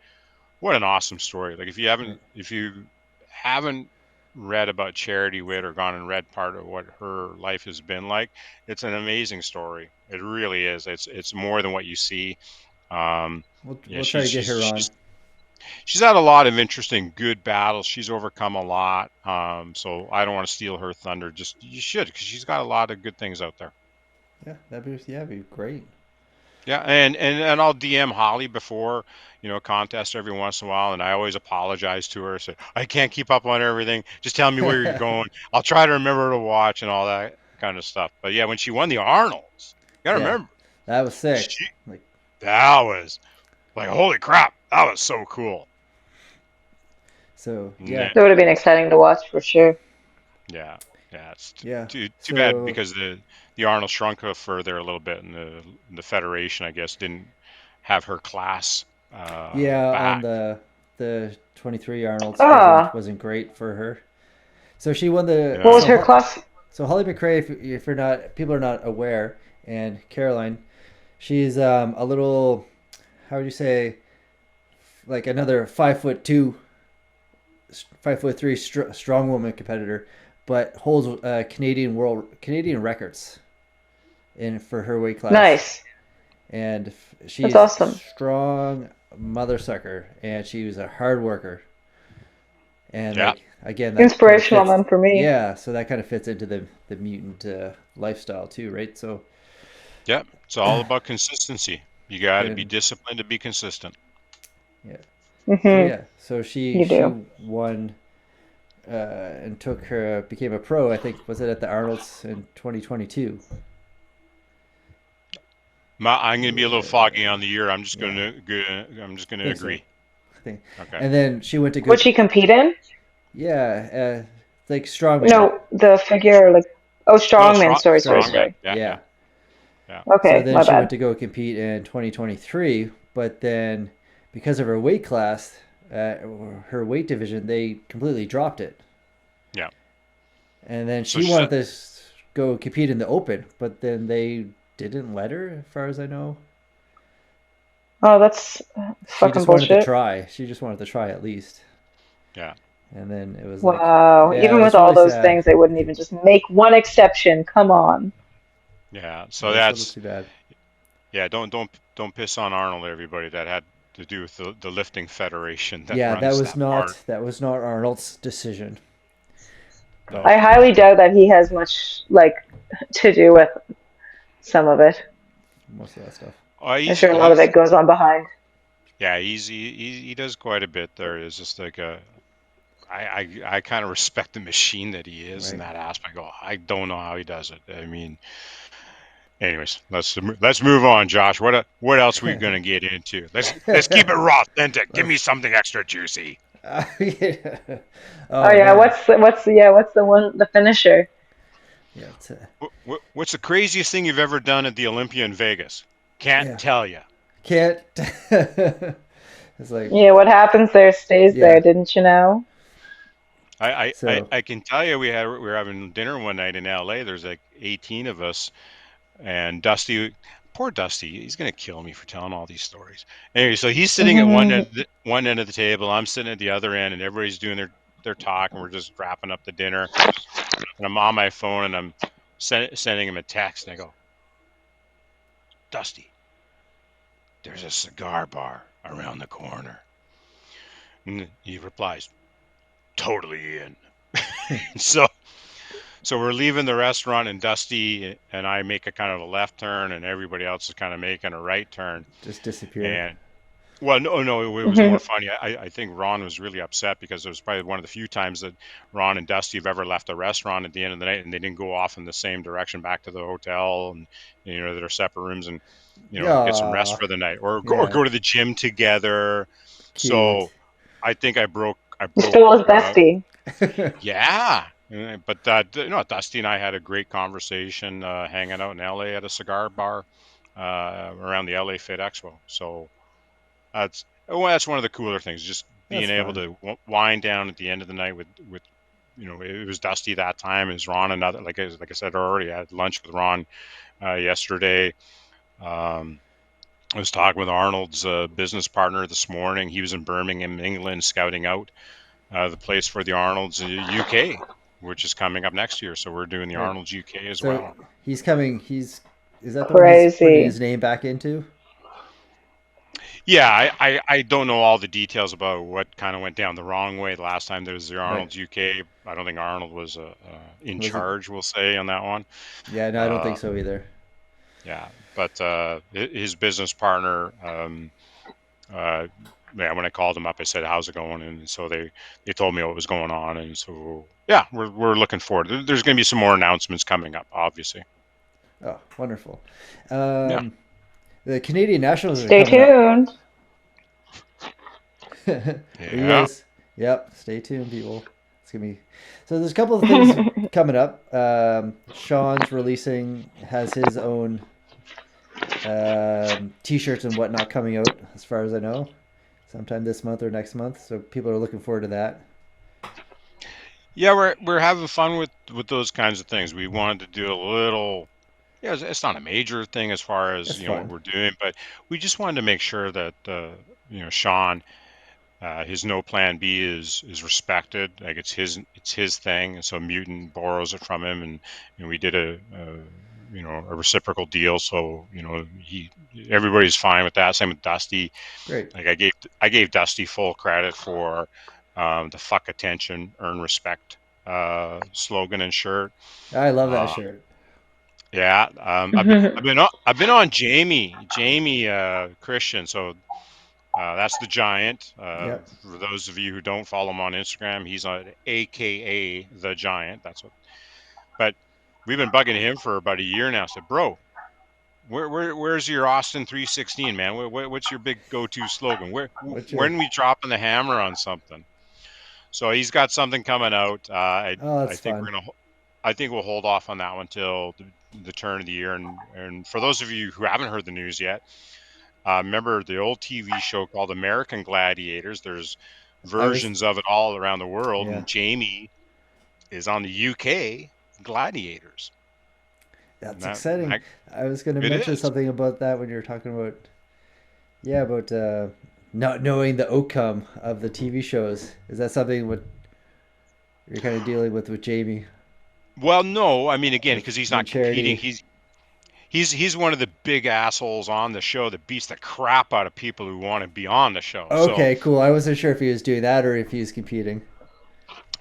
what an awesome story. Like Right. if you haven't read about Charity Witt or gone and read part of what her life has been like, it's an amazing story. It really is. It's more than what you see. Yeah, We'll try to get her on. she's had a lot of interesting good battles. She's overcome a lot. So I don't want to steal her thunder. Just you should because she's got a lot of good things out there. Yeah, that'd be great. Yeah, and I'll DM Holly before, contest every once in a while, and I always apologize to her. Say I can't keep up on everything. Just tell me where you're going. I'll try to remember to watch and all that kind of stuff. But yeah, when she won the Arnolds, you gotta Yeah, remember that was sick. she Like, that was like holy crap, that was so cool. so yeah, Yeah, That would have been exciting to watch for sure. yeah, yeah. It's yeah. too bad So because the Arnold shrunk her further a little bit, and the federation I guess didn't have her class yeah, on back. the 23 Arnold's Ah, wasn't great for her. So she won the what was Yeah. her class? So Holly McRae, if you're not people are not aware, and Caroline, she's a little, how would you say, like another 5'2", 5'3" strong woman competitor, but holds Canadian records in for her weight class, Nice. and That's she's awesome. strong mother sucker, and she was a hard worker, and Yeah. like again that kind of Inspirational fits. then for me. Yeah, so that kind of fits into the mutant lifestyle too, right? So Yep. It's all about consistency. You got to be then disciplined to be consistent. yeah, so Hmm. yeah, so she You she do. won and took her became a pro. I think was it at the Arnold's in 2022. I'm going to be a little Yeah, foggy on the year. yeah, I'm just going I to think so. agree. think. Okay. And then she went to Would go. she compete in? Yeah, like strongman. No, the figure, like, oh, No, strongman. Sorry, sorry, Strongman. strongman. sorry. Yeah, yeah, Yeah. yeah. So Okay, then my she went bad. to go compete in 2023, but then because of her weight class, her weight division, they completely dropped it. Yeah. And then So she she wanted said, to go compete in the open, but then they didn't let her, as far as I know. Oh, that's She fucking just wanted to bullshit. try. She just wanted to try at least. yeah, And then it was like, Wow. yeah, it Even with was all really those sad. things, they wouldn't even just make one exception. Come on. yeah. It So was a little that's too bad. yeah. Don't piss on Arnold, everybody. That had to do with the lifting federation that Yeah, runs that part. that was not Arnold's decision. No. But I highly doubt that he has much, like, to do with some of it. most of that stuff. I'm sure a lot of He's it goes on behind. yeah. He does quite a bit there. It's just like I kind of respect the machine that he is in Right. that aspect. Oh, I don't know how he does it. I mean, anyways, let's move on, Josh. What else we gonna get into? Let's keep it raw, authentic. Give me Let's. something extra juicy. Yeah. Oh Oh yeah, man. what's the one, the finisher? Yeah. What's the craziest thing you've ever done at the Olympia in Vegas? Can't Yeah. tell you. Can't. It's like, Yeah, what happens there stays there, yeah. didn't you know? So, I can tell you we were having dinner one night in LA. There's like 18 of us, and Dusty, poor Dusty, he's gonna kill me for telling all these stories. Anyway, so he's sitting at one end of the table, I'm sitting at the other end, and everybody's doing their talk, and we're just wrapping up the dinner. And I'm on my phone, and I'm sending him a text, and I go, Dusty, there's a cigar bar around the corner. And he replies, totally in. So we're leaving the restaurant, and Dusty and I make a kind of a left turn, and everybody else is kind of making a right turn. just disappeared. And well, no, it was more funny. I think Ron was really upset because it was probably one of the few times that Ron and Dusty have ever left the restaurant at the end of the night, and they didn't go off in the same direction back to the hotel, and their separate rooms, and get some rest Aw, for the night, or yeah, go to the gym together. cute. So I think I broke. Still his bestie. Yeah, but Dusty and I had a great conversation hanging out in LA at a cigar bar around the LA Fit Expo. So that's one of the cooler things, just being That's able fun. to wind down at the end of the night with it was Dusty that time. It was Ron another like I said already. I had lunch with Ron yesterday. Um, I was talking with Arnold's business partner this morning. He was in Birmingham, England, scouting out the place for the Arnold's UK, which is coming up next year. So we're doing the Right. Arnold's UK as So well. he's coming. Is that the one he's putting Crazy. his name back into? Yeah, I don't know all the details about what kind of went down the wrong way the last time there was the Right. Arnold's UK. I don't think Arnold was in Was it? charge, we'll say, on that one. Yeah, no, I don't Uh, think so either. yeah, but his business partner, uh, yeah, when I called him up, I said, "How's it going?" And so they told me what was going on, and so yeah, we're looking forward. There's going to be some more announcements coming up, obviously. Oh, wonderful. Yeah, Um, the Canadian Nationals are Stay coming up. tuned. Are you yeah. guys? Yep. Stay tuned, people. It's gonna be. So there's a couple of things coming up. Sean's releasing has his own t-shirts and whatnot coming out, as far as I know, sometime this month or next month. So people are looking forward to that. Yeah, we're having fun with those kinds of things. We wanted to do a little. Yeah, it's not a major thing as far as It's what fun. we're doing, but we just wanted to make sure that Sean, his no plan B is respected. Like it's his thing, and so Mutant borrows it from him, and we did a reciprocal deal. So everybody's fine with that. Same with Dusty. Great. Like I gave Dusty full credit for the fuck attention, earn respect slogan and shirt. I love that Uh, shirt. yeah, I've been on Jamie Christian. So that's the Giant. Yep. For those of you who don't follow him on Instagram, he's on AKA the Giant. That's what. But we've been bugging him for about a year now. I said, bro, where's your Austin 316, man? What's your big go-to slogan? What's your? When we dropping the hammer on something? So he's got something coming out. Oh, I that's think fun. I think we'll hold off on that one till the turn of the year. And for those of you who haven't heard the news yet, remember the old TV show called American Gladiators? There's I was. versions of it all around the world, Yeah, and Jamie is on the UK Gladiators. And that's that, exciting. that I was going to it mention is. something about that when you were talking about, yeah, about not knowing the outcome of the TV shows. Is that something what you're kind of dealing with Jamie, Well, no, I mean again with because he's when not competing. charity? He's one of the big assholes on the show that beats the crap out of people who want to be on the show. So Okay, cool. I wasn't sure if he was doing that or if he was competing.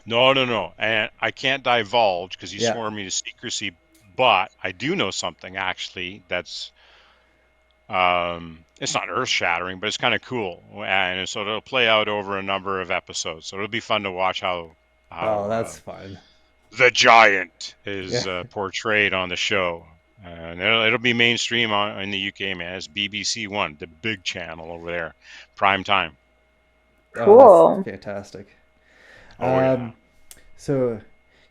no, and I can't divulge because he Yeah. swore me to secrecy. But I do know something actually that's it's not earth shattering, but it's kind of cool, and so it'll play out over a number of episodes. So it'll be fun to watch Oh, how that's fun. the giant is Yeah. portrayed on the show. And it'll be mainstream in the UK, man. It's BBC One, the big channel over there, prime time. Oh, that's Cool. fantastic. Oh yeah. Um, so,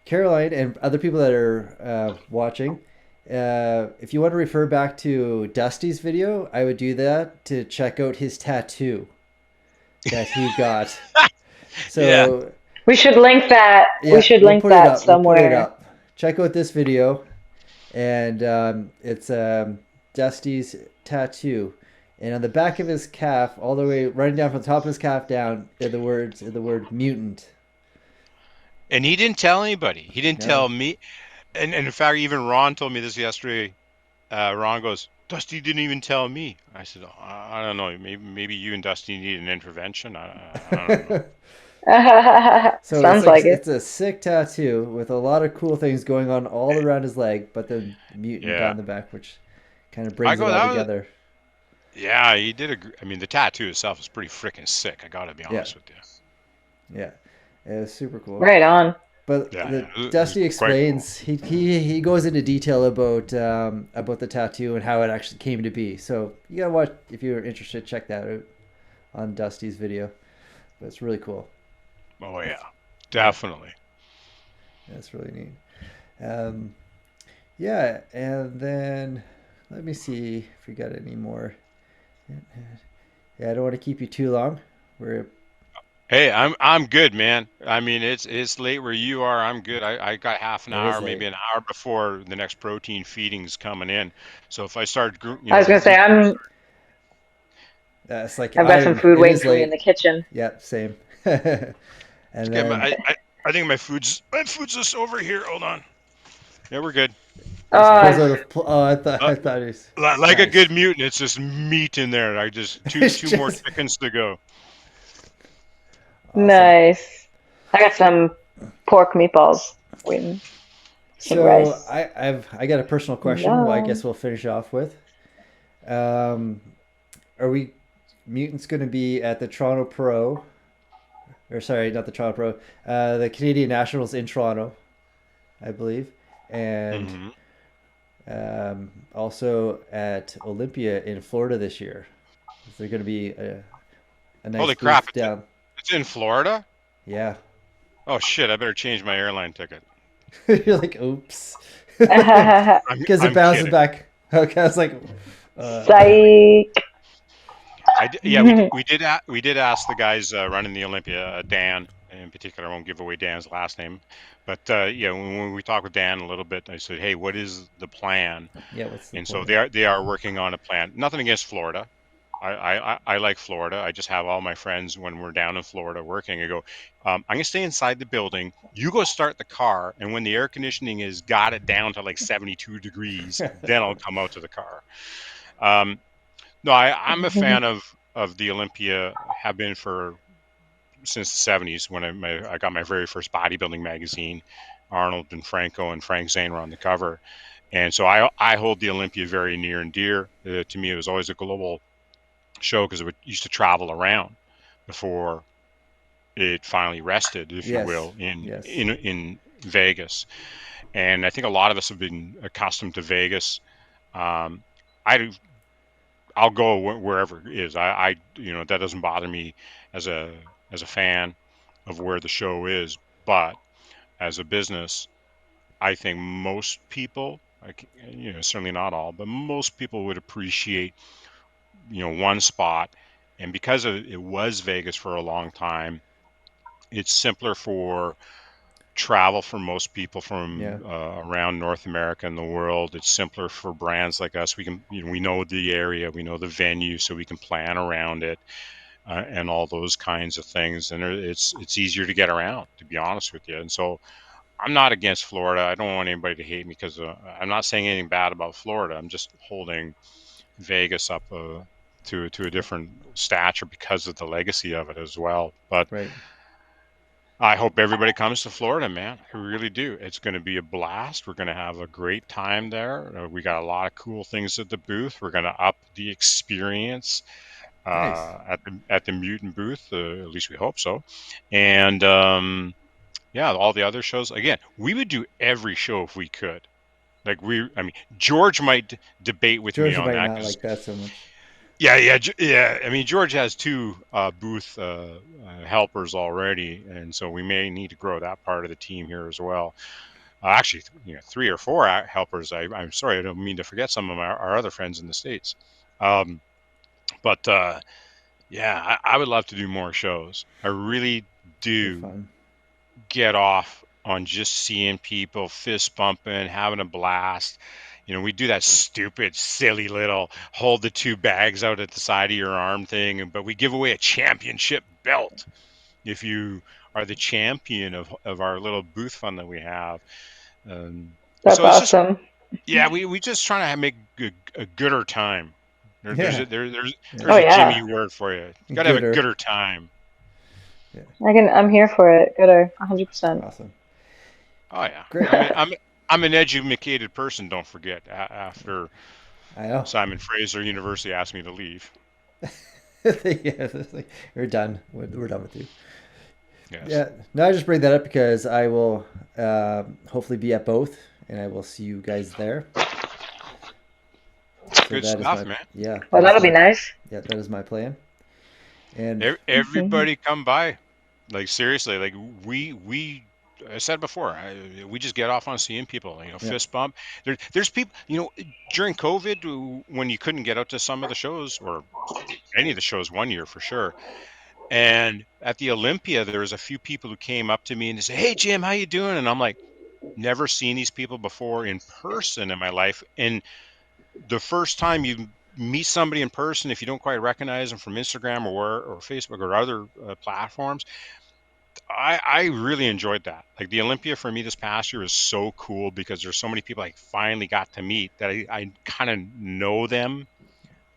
Caroline and other people that are watching, if you want to refer back to Dusty's video, I would do that to check out his tattoo that he got. Yeah. So, We should link that. We yeah, should we'll link put it that up. We'll put it somewhere. up. Check out this video, and it's Dusty's tattoo. And on the back of his calf, all the way running down from the top of his calf down, are the word mutant. And he didn't tell anybody. He didn't No. tell me. And in fact, even Ron told me this yesterday. Ron goes, Dusty didn't even tell me. I said, oh, I don't know. Maybe you and Dusty need an intervention. I don't know. So Sounds like it. it's a sick tattoo with a lot of cool things going on all around his leg, but the mutant Yeah. down the back, which kind of I brings it go, all that was, together. yeah, he did a, I mean, the tattoo itself is pretty freaking sick. I gotta be Yeah, honest with you. yeah, it was super cool. Right on. But Yeah, the it was Dusty quite cool. explains he goes into detail about the tattoo and how it actually came to be. So you gotta watch if you're interested. Check that out on Dusty's video. But it's really cool. Oh That's, yeah, yeah, definitely. that's really neat. Um, yeah, and then let me see if we got any more. Yeah, I don't want to keep you too long. We're Hey, I'm good, man. I mean, it's late where you are. I'm good. I got half an it is hour, late. maybe an hour before the next protein feeding's coming in. So if I start, I was gonna say It's like I've got some I'm. food It waiting is for me in late. the kitchen. Yep, same. And okay, then I think my food's just over here. Hold on. Yeah, we're good. he just pulls Uh, out a. Oh, Uh, I thought he was like a good nice. mutant, it's just meat in there. I just It's two more just chickens to go. awesome. nice. I got some pork meatballs waiting and So rice. I got a personal question. Well, I Yum. guess we'll finish off with. Um, are we mutants going to be at the Toronto Pro? Or sorry, not the Toronto Pro. The Canadian Nationals in Toronto, I believe, and Hmm. also at Olympia in Florida this year. Is there going to be a nice Holy crap! booth down? It's in Florida. Yeah. Oh shit! I better change my airline ticket. You're like, oops. Because it I'm bounces kidding. back. Okay, I was like, uh, Psych. Yeah, we did ask the guys running the Olympia, Dan in particular. I won't give away Dan's last name, but yeah, when we talked with Dan a little bit, I said, "Hey, what is the plan?" yeah, what's the And so plan? they are working on a plan. Nothing against Florida. I like Florida. I just have all my friends when we're down in Florida working. I go, I'm gonna stay inside the building. You go start the car, and when the air conditioning is got it down to like 72 degrees, then I'll come out to the car. Um, no, I'm a fan of the Olympia. Have been for since the 70s when I got my very first bodybuilding magazine. Arnold and Franco and Frank Zane were on the cover, and so I hold the Olympia very near and dear. To me, it was always a global show because it used to travel around before it finally rested, if you Yes, will, yes. in Vegas. And I think a lot of us have been accustomed to Vegas. Um, I I'll go wherever it is. That doesn't bother me as a fan of where the show is. But as a business, I think most people, certainly not all, but most people would appreciate, one spot. And because it was Vegas for a long time, it's simpler for travel for most people Yeah. from around North America and the world. It's simpler for brands like us. We can, we know the area, we know the venue, so we can plan around it, and all those kinds of things. And it's easier to get around, to be honest with you. And so I'm not against Florida. I don't want anybody to hate me because I'm not saying anything bad about Florida. I'm just holding Vegas up to a different stature because of the legacy of it as well. But Right. I hope everybody comes to Florida, man. I really do. It's going to be a blast. We're going to have a great time there. We got a lot of cool things at the booth. We're going to up the experience Nice. at the Mutant booth. At least we hope so. And yeah, all the other shows. Again, we would do every show if we could. I mean, George might debate with me George on might that not because like that so much. yeah. I mean, George has two booth helpers already, and so we may need to grow that part of the team here as well. Actually, 3 or 4 helpers. I'm sorry, I don't mean to forget some of our other friends in the States. Um, but yeah, I would love to do more shows. I really Be do fun. get off on just seeing people fist bumping, having a blast. We do that stupid, silly little hold the 2 bags out at the side of your arm thing, but we give away a championship belt if you are the champion of our little booth fun that we have. That's So it's just, awesome. yeah, we just trying to make a gooder time. There's Yeah. a, there, there's Yeah. there's Oh a Jimmy yeah, word for you. You got to have a Gooder. gooder time. Yeah. I'm here for it. Gooder, 100%. Awesome. Oh yeah, Great. I'm an educated person. Don't forget. After I know. Simon Fraser University asked me to leave. Yeah, it's like, we're done. We're done with you. Yes. Yeah. No, I just bring that up because I will hopefully be at both, and I will see you guys there. So Good that is stuff, my man. yeah. Well, That is that'll be my nice. yeah. That is my plan. And Everybody come by. Like seriously, like we I said before, we just get off on seeing people, yeah, fist bump. There's people, during COVID when you couldn't get out to some of the shows or any of the shows one year for sure. And at the Olympia, there was a few people who came up to me and they say, "Hey Jim, how you doing?" And I'm like, never seen these people before in person in my life. And the first time you meet somebody in person, if you don't quite recognize them from Instagram or Facebook or other platforms, I really enjoyed that. Like the Olympia for me this past year was so cool because there's so many people I finally got to meet that I kind of know them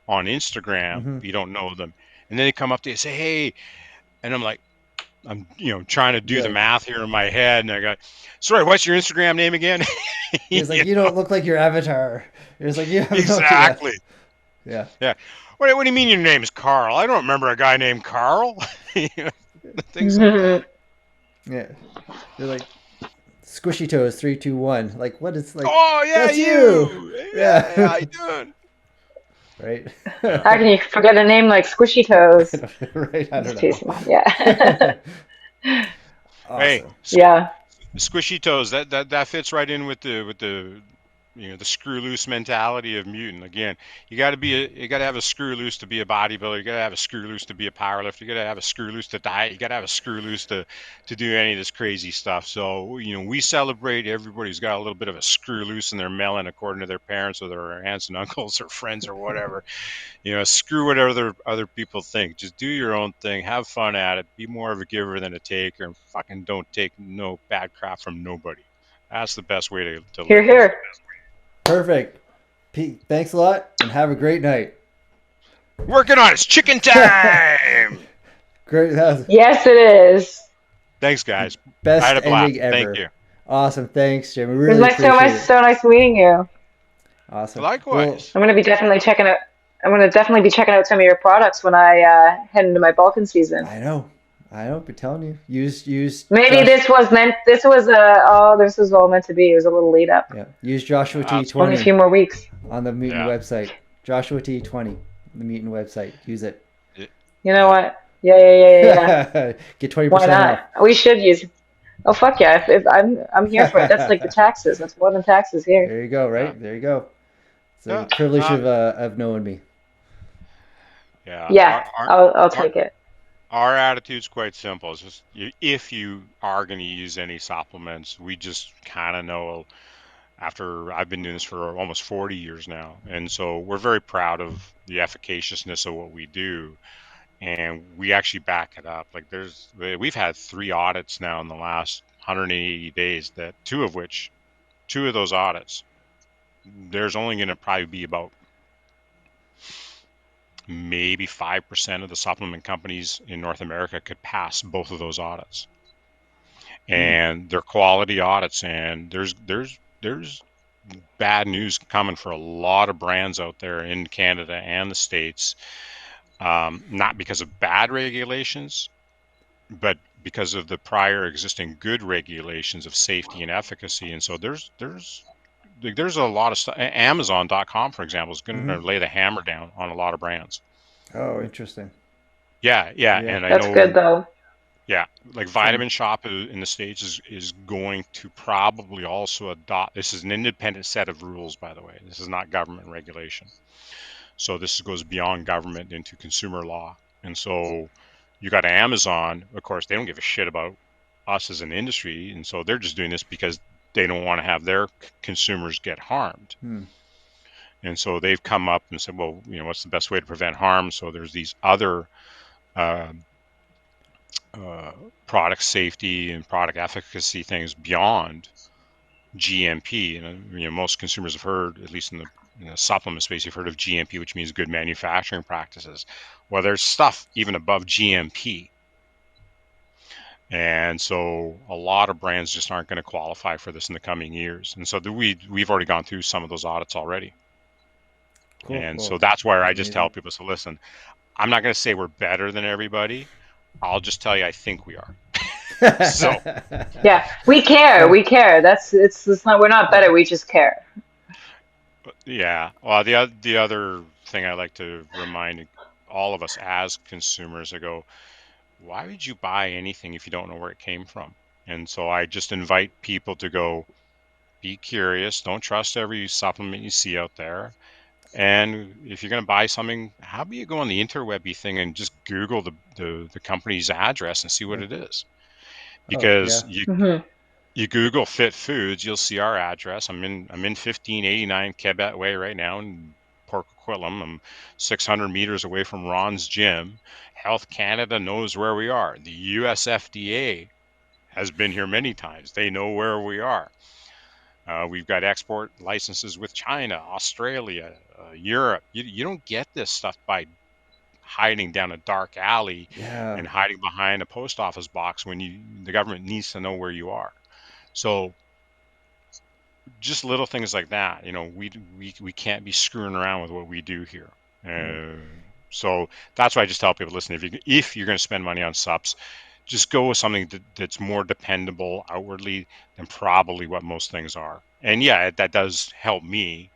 on Instagram, mm-hmm. but you don't know them. And then they come up to you and say, "Hey," and I'm like, I'm trying to do You're the like, math here in my head, and I go, "Sorry, what's your Instagram name again?" he's like, You you know? don't look like your avatar. It's like you have no yeah, Exactly. yeah, Yeah. What do you mean your name is Carl? I don't remember a guy named Carl. Things like that. yeah. You're like squishy toes 3, 2, 1. Like what is like? Oh yeah, That's you. you. Yeah, how Yeah. you doing? Right. Yeah. How can you forget a name like Squishy Toes? Right. I Just don't know. teasing. Yeah. Hey, Awesome. Yeah. squishy toes. That fits right in with the the screw loose mentality of mutant. Again, you got to have a screw loose to be a bodybuilder. You got to have a screw loose to be a powerlifter. You got to have a screw loose to diet. You got to have a screw loose to do any of this crazy stuff. So we celebrate everybody who's got a little bit of a screw loose in their melon, according to their parents or their aunts and uncles or friends or whatever. Screw what other people think. Just do your own thing. Have fun at it. Be more of a giver than a taker, and fucking don't take no bad crap from nobody. That's the best way to Here, live, man. here. Perfect. Pete, thanks a lot, and have a great night. Working on it. It's chicken time. Great. That was Yes, it is. Thanks, guys. I best had a blast. ending Thank ever. you. Awesome. Thanks, Jim. We It was really nice, appreciate it. so nice meeting you. Awesome. Likewise. I'm gonna be definitely checking out. I'm gonna definitely be checking out some of your products when I head into my Balkan season. I know. I've been telling you. Use Maybe Josh. this was meant. This was this was all meant to be. It was a little lead up. Yeah. Use Joshua That's Only a T20 few more weeks. on the Mutant Yeah. website. Joshua T20, the Mutant website. Use it. You know what? Yeah. Get Why 20% off. not? We should use. Oh fuck yeah! If I'm here for it. That's like the taxes. That's more than taxes here. There you go. Yeah. Right there you go. It's a Yeah. privilege of knowing me. Yeah. Yeah, I'll Our take it. our attitude's quite simple. It's just if you are going to use any supplements, we just kind of know after I've been doing this for almost 40 years now. And so we're very proud of the efficaciousness of what we do. And we actually back it up. Like we've had 3 audits now in the last 180 days that two of those audits, there's only going to probably be about maybe 5% of the supplement companies in North America could pass both of those audits. And they're quality audits, and there's bad news coming for a lot of brands out there in Canada and the States, not because of bad regulations, but because of the prior existing good regulations of safety and efficacy. And so there's a lot of stuff. Amazon.com, for example, is going to lay the hammer down on a lot of brands. Oh, interesting. Yeah, and I That's good know. though. Yeah, like Vitamin Shop in the States is going to probably also adopt. This is an independent set of rules, by the way. This is not government regulation. So this goes beyond government into consumer law. And so you got Amazon, of course, they don't give a shit about us as an industry. And so they're just doing this because they don't want to have their consumers get harmed. And so they've come up and said, well, what's the best way to prevent harm? So there's these other product safety and product efficacy things beyond GMP. And most consumers have heard, at least in the supplement space, you've heard of GMP, which means good manufacturing practices. Well, there's stuff even above GMP. And so a lot of brands just aren't going to qualify for this in the coming years. And so we've already gone through some of those audits already. Cool. And so that's where I just tell people, so listen, I'm not going to say we're better than everybody. I'll just tell you, I think we are. So yeah, we care. We care. It's not. We're not better. We just care. Yeah. Well, the other thing I like to remind all of us as consumers, I go, why would you buy anything if you don't know where it came from? And so I just invite people to go, be curious. Don't trust every supplement you see out there. And if you're going to buy something, how about you go on the interwebby thing and just Google the company's address and see what it is? Because you Google Fit Foods, you'll see our address. I'm in 1589 Quebec Way right now in Port Coquitlam. I'm 600 meters away from Ron's gym. Health Canada knows where we are. The US FDA has been here many times. They know where we are. We've got export licenses with China, Australia, Europe. You don't get this stuff by hiding down a dark alley and hiding behind a post office box when the government needs to know where you are. So just little things like that, we can't be screwing around with what we do here. So that's why I just tell people, listen, if you're going to spend money on subs, just go with something that's more dependable outwardly than probably what most things are. And yeah, that does help me,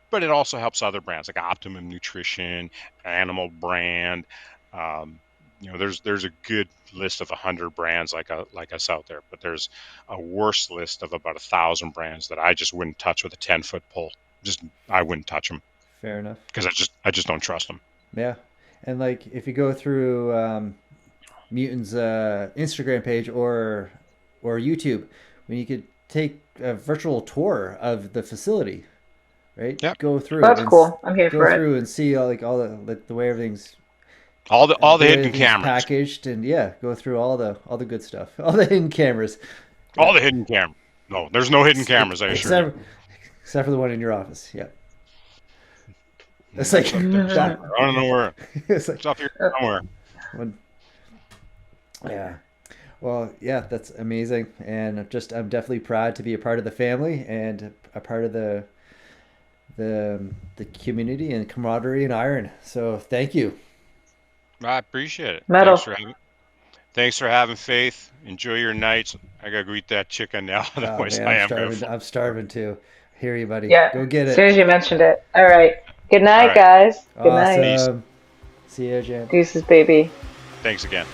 but it also helps other brands like Optimum Nutrition, Animal Brand. There's a good list of 100 brands like us out there, but there's a worse list of about 1,000 brands that I just wouldn't touch with a 10-foot pole. I wouldn't touch them. Fair enough. Because I just don't trust them. Yeah, and like if you go through Mutant's Instagram page or YouTube, when you could take a virtual tour of the facility, right? Yep. Go through. That's cool. I'm here for it. Go through and see all the way everything's all the hidden cameras packaged, and go through all the good stuff, all the hidden cameras. All the hidden cameras. No, there's no hidden cameras. I assure you. Except for the one in your office. Yeah. It's like I don't know where. It's like, up here somewhere. Yeah. Well, yeah, that's amazing, and I'm definitely proud to be a part of the family and a part of the community and camaraderie and iron. So thank you. I appreciate it. Metal. Thanks for having faith. Enjoy your nights. I gotta go eat that chicken now. Otherwise, man, I'm starving too. I hear you, buddy. Yeah. Go get it. As soon as you mentioned it. All right. Good All night, right. guys. Good night. Awesome. See you, Jan. Deuces, baby. Thanks again.